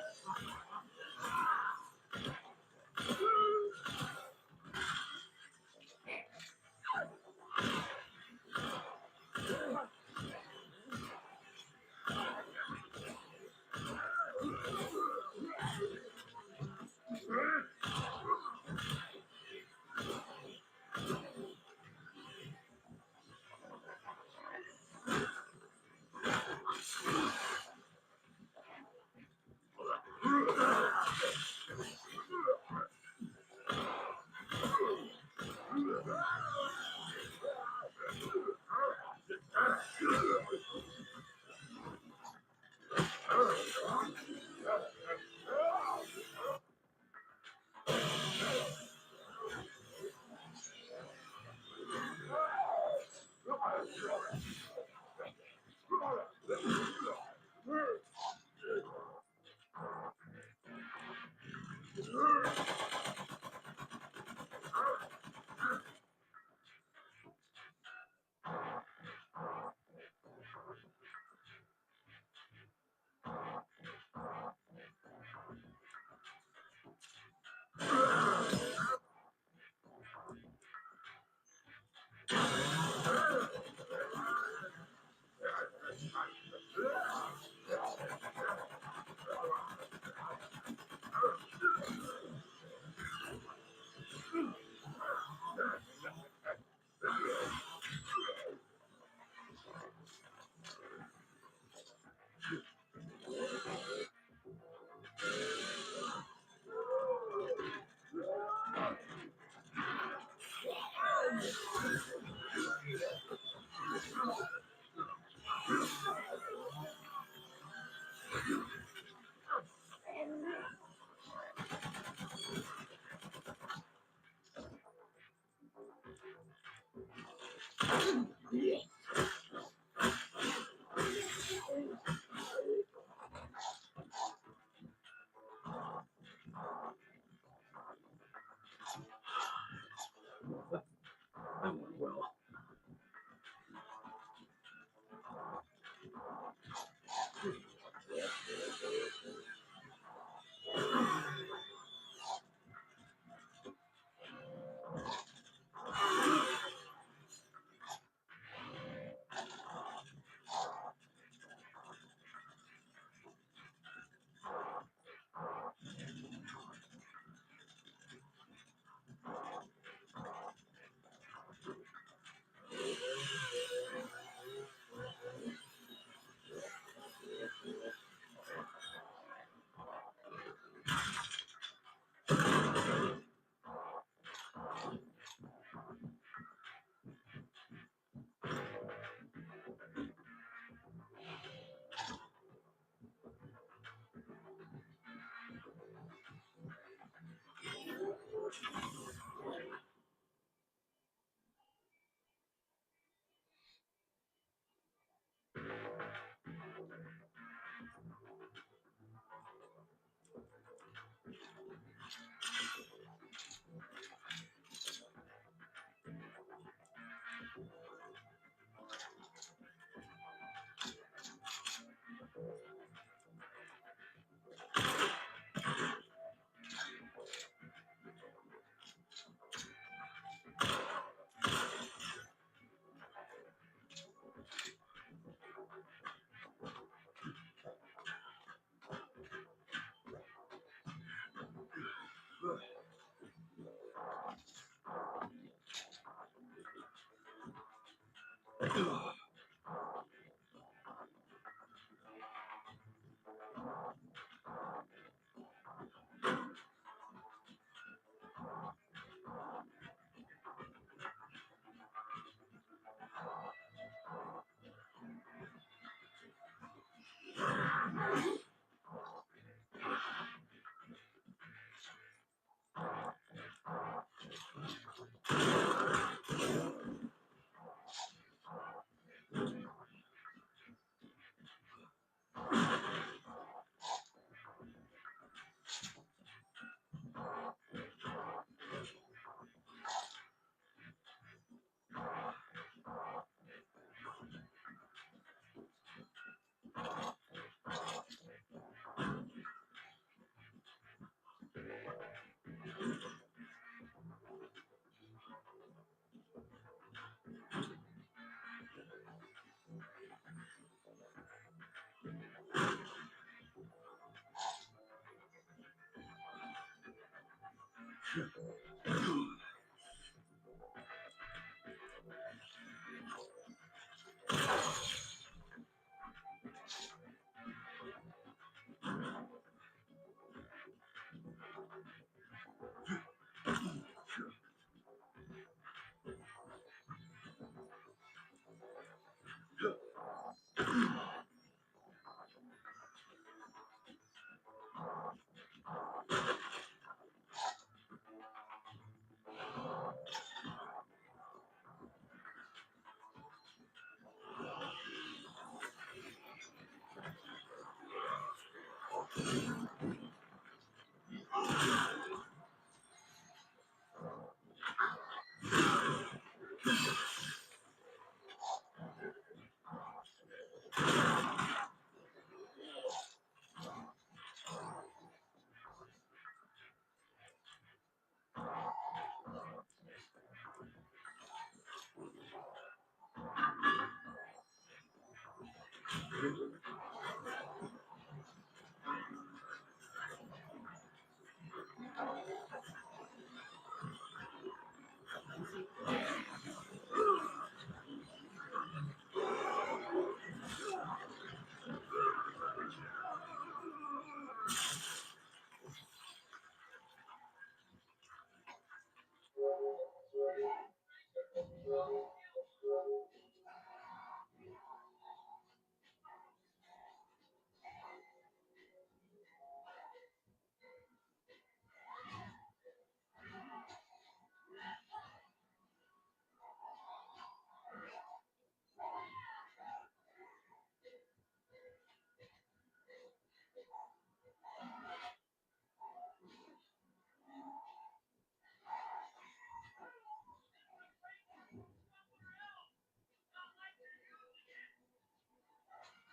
That went well.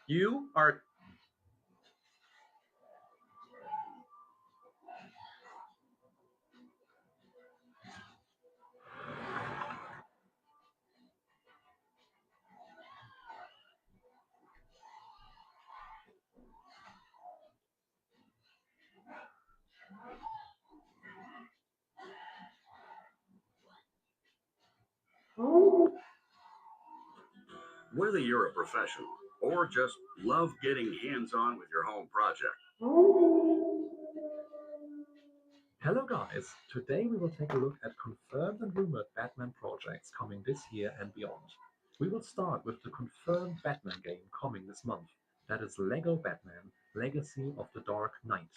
You are. Whether you're a professional or just love getting hands-on with your home project. Hello guys, today we will take a look at confirmed and rumored Batman projects coming this year and beyond. We will start with the confirmed Batman game coming this month, that is LEGO Batman Legacy of the Dark Knight.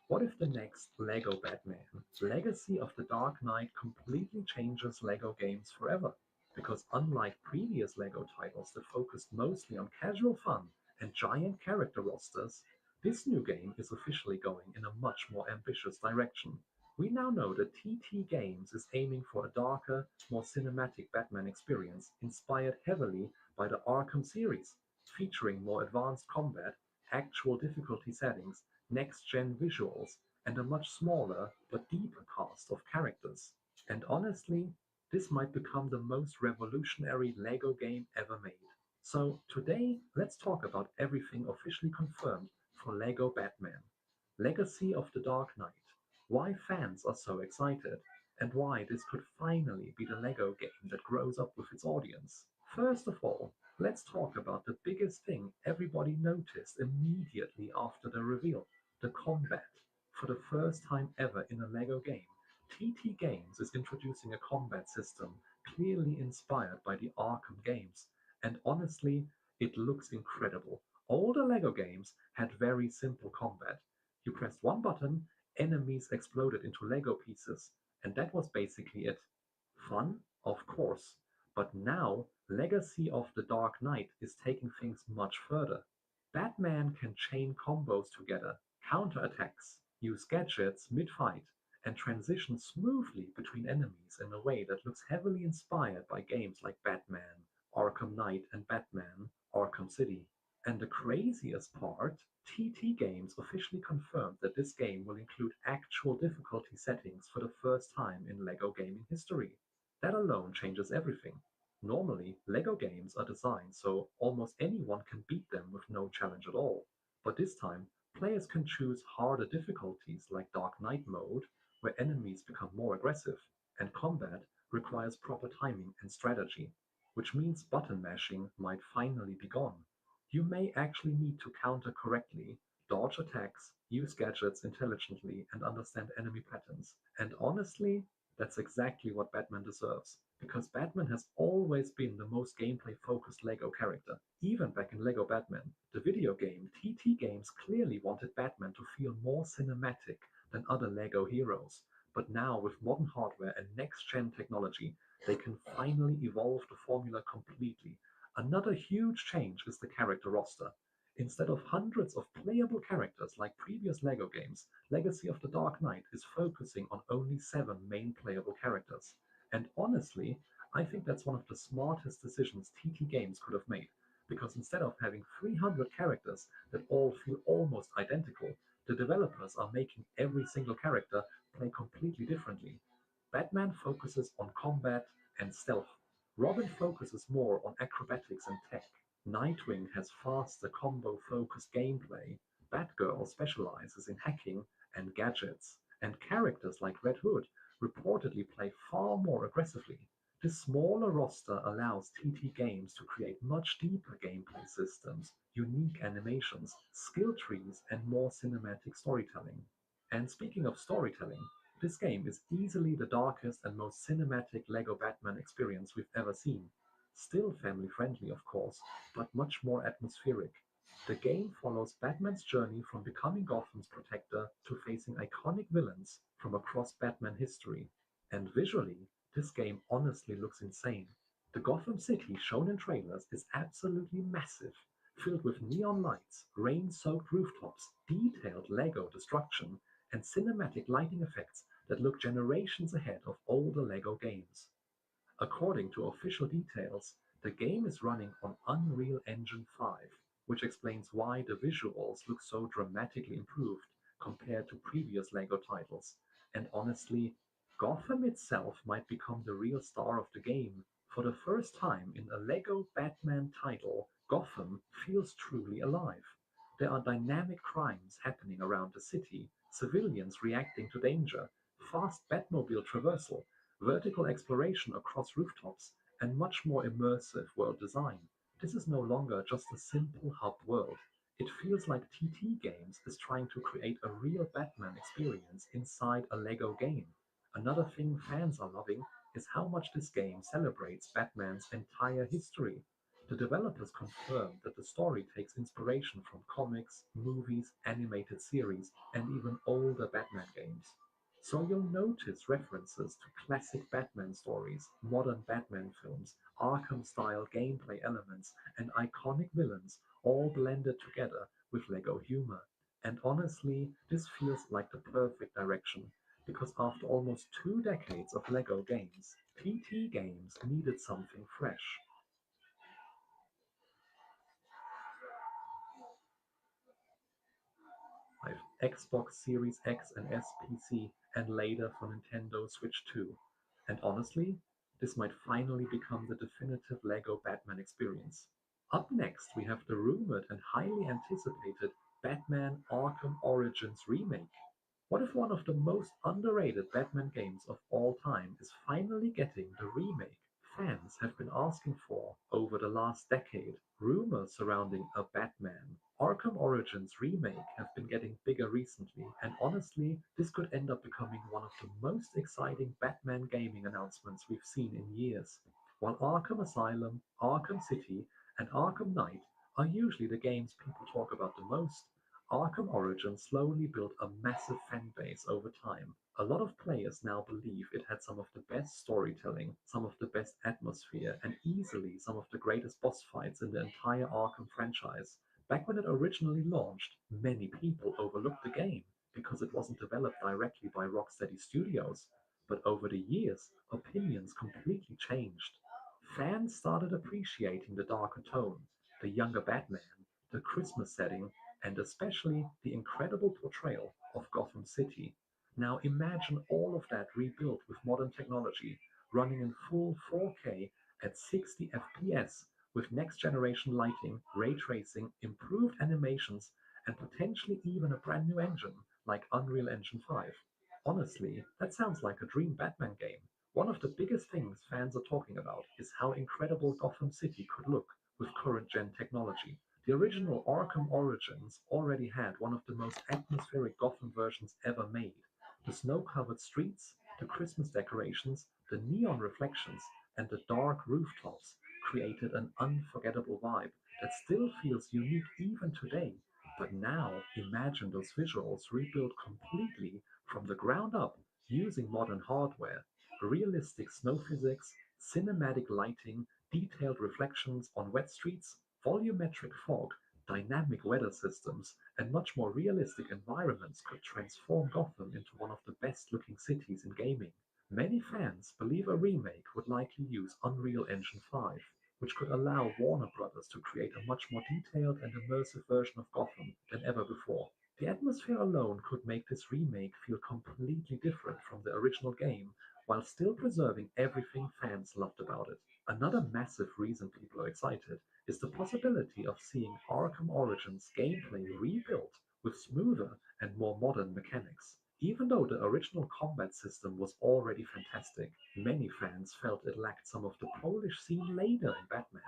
What if the next LEGO Batman Legacy of the Dark Knight completely changes LEGO games forever? Because unlike previous LEGO titles that focused mostly on casual fun and giant character rosters, this new game is officially going in a much more ambitious direction. We now know that TT Games is aiming for a darker, more cinematic Batman experience inspired heavily by the Arkham series, featuring more advanced combat, actual difficulty settings, next-gen visuals, and a much smaller but deeper cast of characters. And honestly, this might become the most revolutionary LEGO game ever made. So today, let's talk about everything officially confirmed for LEGO Batman Legacy of the Dark Knight, why fans are so excited, and why this could finally be the LEGO game that grows up with its audience. First of all, let's talk about the biggest thing everybody noticed immediately after the reveal, the combat. For the first time ever in a LEGO game, TT Games is introducing a combat system clearly inspired by the Arkham games, and honestly, it looks incredible. All the LEGO games had very simple combat. You pressed one button, enemies exploded into Lego pieces, and that was basically it. Fun? Of course. But now, Legacy of the Dark Knight is taking things much further. Batman can chain combos together, counterattacks, use gadgets mid-fight, and transition smoothly between enemies in a way that looks heavily inspired by games like Batman, Arkham Knight, and Batman Arkham City. And the craziest part, TT Games officially confirmed that this game will include actual difficulty settings for the first time in LEGO gaming history. That alone changes everything. Normally, LEGO games are designed so almost anyone can beat them with no challenge at all. But this time, players can choose harder difficulties like Dark Knight mode, where enemies become more aggressive, and combat requires proper timing and strategy, which means button mashing might finally be gone. You may actually need to counter correctly, dodge attacks, use gadgets intelligently, and understand enemy patterns. And honestly, that's exactly what Batman deserves. Because Batman has always been the most gameplay focused LEGO character. Even back in LEGO Batman, the video game, TT Games clearly wanted Batman to feel more cinematic than other LEGO heroes. But now, with modern hardware and next gen technology, they can finally evolve the formula completely. Another huge change is the character roster. Instead of hundreds of playable characters like previous LEGO games, Legacy of the Dark Knight is focusing on only 7 main playable characters. And honestly, I think that's one of the smartest decisions TT Games could have made, because instead of having 300 characters that all feel almost identical, the developers are making every single character play completely differently. Batman focuses on combat and stealth. Robin focuses more on acrobatics and tech. Nightwing has faster combo-focused gameplay. Batgirl specializes in hacking and gadgets. And characters like Red Hood reportedly play far more aggressively. This smaller roster allows TT Games to create much deeper gameplay systems, unique animations, skill trees, and more cinematic storytelling. And speaking of storytelling, this game is easily the darkest and most cinematic LEGO Batman experience we've ever seen. Still family friendly, of course, but much more atmospheric. The game follows Batman's journey from becoming Gotham's protector to facing iconic villains from across Batman history. And visually, this game honestly looks insane. The Gotham City shown in trailers is absolutely massive, filled with neon lights, rain soaked rooftops, detailed LEGO destruction, and cinematic lighting effects that look generations ahead of older LEGO games. According to official details, the game is running on Unreal Engine 5, which explains why the visuals look so dramatically improved compared to previous LEGO titles. And honestly, Gotham itself might become the real star of the game. For the first time in a LEGO Batman title, Gotham feels truly alive. There are dynamic crimes happening around the city, civilians reacting to danger, fast Batmobile traversal, vertical exploration across rooftops, and much more immersive world design. This is no longer just a simple hub world. It feels like TT Games is trying to create a real Batman experience inside a LEGO game. Another thing fans are loving is how much this game celebrates Batman's entire history. The developers confirmed that the story takes inspiration from comics, movies, animated series, and even older Batman games. So you'll notice references to classic Batman stories, modern Batman films, Arkham-style gameplay elements, and iconic villains all blended together with LEGO humor. And honestly, this feels like the perfect direction, because after almost 2 decades of LEGO games, TT Games needed something fresh. I've Xbox Series X and S PC, and later for Nintendo Switch 2. And honestly, this might finally become the definitive LEGO Batman experience. Up next, we have the rumored and highly anticipated Batman Arkham Origins remake. What if one of the most underrated Batman games of all time is finally getting the remake fans have been asking for over the last decade? Rumors surrounding a Batman Arkham Origins remake have been getting bigger recently, and honestly, this could end up becoming one of the most exciting Batman gaming announcements we've seen in years. While Arkham Asylum, Arkham City, and Arkham Knight are usually the games people talk about the most, Arkham Origins slowly built a massive fan base over time. A lot of players now believe it had some of the best storytelling, some of the best atmosphere, and easily some of the greatest boss fights in the entire Arkham franchise. Back when it originally launched, many people overlooked the game because it wasn't developed directly by Rocksteady Studios. But over the years, opinions completely changed. Fans started appreciating the darker tone, the younger Batman, the Christmas setting, and especially the incredible portrayal of Gotham City. Now imagine all of that rebuilt with modern technology, running in full 4K at 60 FPS with next generation lighting, ray tracing, improved animations, and potentially even a brand new engine like Unreal Engine 5. Honestly, that sounds like a dream Batman game. One of the biggest things fans are talking about is how incredible Gotham City could look with current gen technology. The original Arkham Origins already had one of the most atmospheric Gotham versions ever made. The snow covered streets, the Christmas decorations, the neon reflections, and the dark rooftops created an unforgettable vibe that still feels unique even today. But now, imagine those visuals rebuilt completely from the ground up using modern hardware, realistic snow physics, cinematic lighting, detailed reflections on wet streets, volumetric fog, dynamic weather systems, and much more realistic environments could transform Gotham into one of the best looking cities in gaming. Many fans believe a remake would likely use Unreal Engine 5, which could allow Warner Brothers to create a much more detailed and immersive version of Gotham than ever before. The atmosphere alone could make this remake feel completely different from the original game while still preserving everything fans loved about it. Another massive reason people are excited is the possibility of seeing Arkham Origins gameplay rebuilt with smoother and more modern mechanics. Even though the original combat system was already fantastic, many fans felt it lacked some of the polish seen later in Batman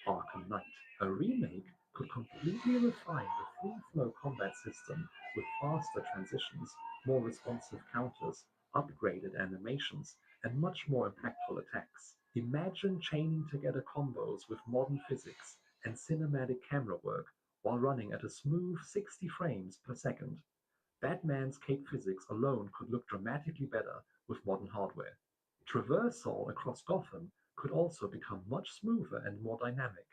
Arkham Knight. A remake could completely refine the free flow combat system with faster transitions, more responsive counters, upgraded animations, and much more impactful attacks. Imagine chaining together combos with modern physics and cinematic camera work while running at a smooth 60 frames per second. Batman's cape physics alone could look dramatically better with modern hardware. Traversal across Gotham could also become much smoother and more dynamic.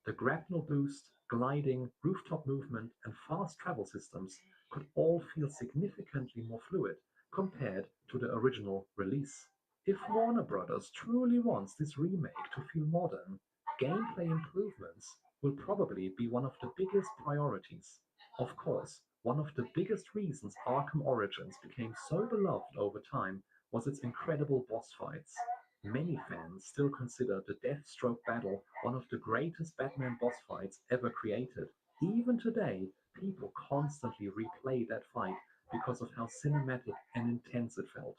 The grapnel boost, gliding, rooftop movement, and fast travel systems could all feel significantly more fluid compared to the original release. If Warner Brothers truly wants this remake to feel modern, gameplay improvements will probably be one of the biggest priorities. Of course, one of the biggest reasons Arkham Origins became so beloved over time was its incredible boss fights. Many fans still consider the Deathstroke battle one of the greatest Batman boss fights ever created. Even today, people constantly replay that fight because of how cinematic and intense it felt.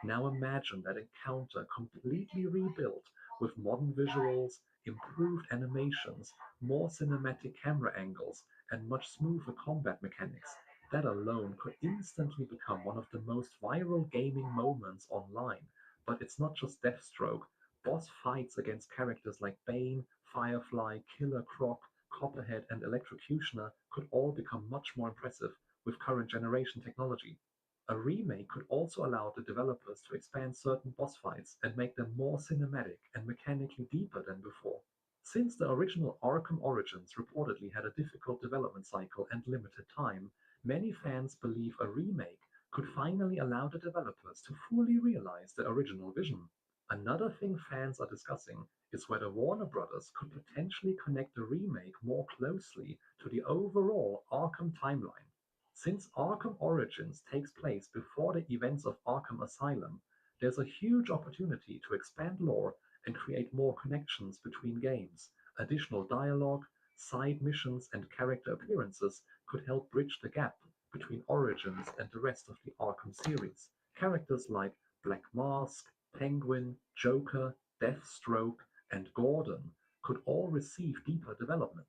Now imagine that encounter completely rebuilt with modern visuals, improved animations, more cinematic camera angles, and much smoother combat mechanics. That alone could instantly become one of the most viral gaming moments online. But it's not just Deathstroke. Boss fights against characters like Bane, Firefly, Killer Croc, Copperhead, and Electrocutioner could all become much more impressive with current generation technology. A remake could also allow the developers to expand certain boss fights and make them more cinematic and mechanically deeper than before. Since the original Arkham Origins reportedly had a difficult development cycle and limited time, many fans believe a remake could finally allow the developers to fully realize the original vision. Another thing fans are discussing is whether Warner Brothers could potentially connect the remake more closely to the overall Arkham timeline. Since Arkham Origins takes place before the events of Arkham Asylum, there's a huge opportunity to expand lore and create more connections between games. Additional dialogue, side missions, and character appearances could help bridge the gap between Origins and the rest of the Arkham series. Characters like Black Mask, Penguin, Joker, Deathstroke, and Gordon could all receive deeper development.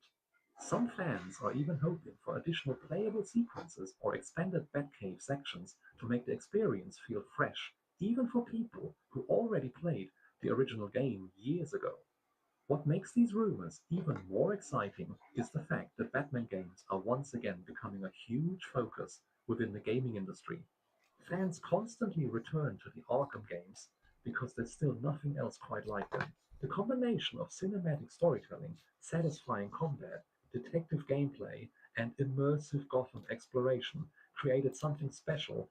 Some fans are even hoping for additional playable sequences or expanded Batcave sections to make the experience feel fresh, even for people who already played the original game years ago. What makes these rumors even more exciting is the fact that Batman games are once again becoming a huge focus within the gaming industry. Fans constantly return to the Arkham games because there's still nothing else quite like them. The combination of cinematic storytelling, satisfying combat, detective gameplay, and immersive Gotham exploration created something special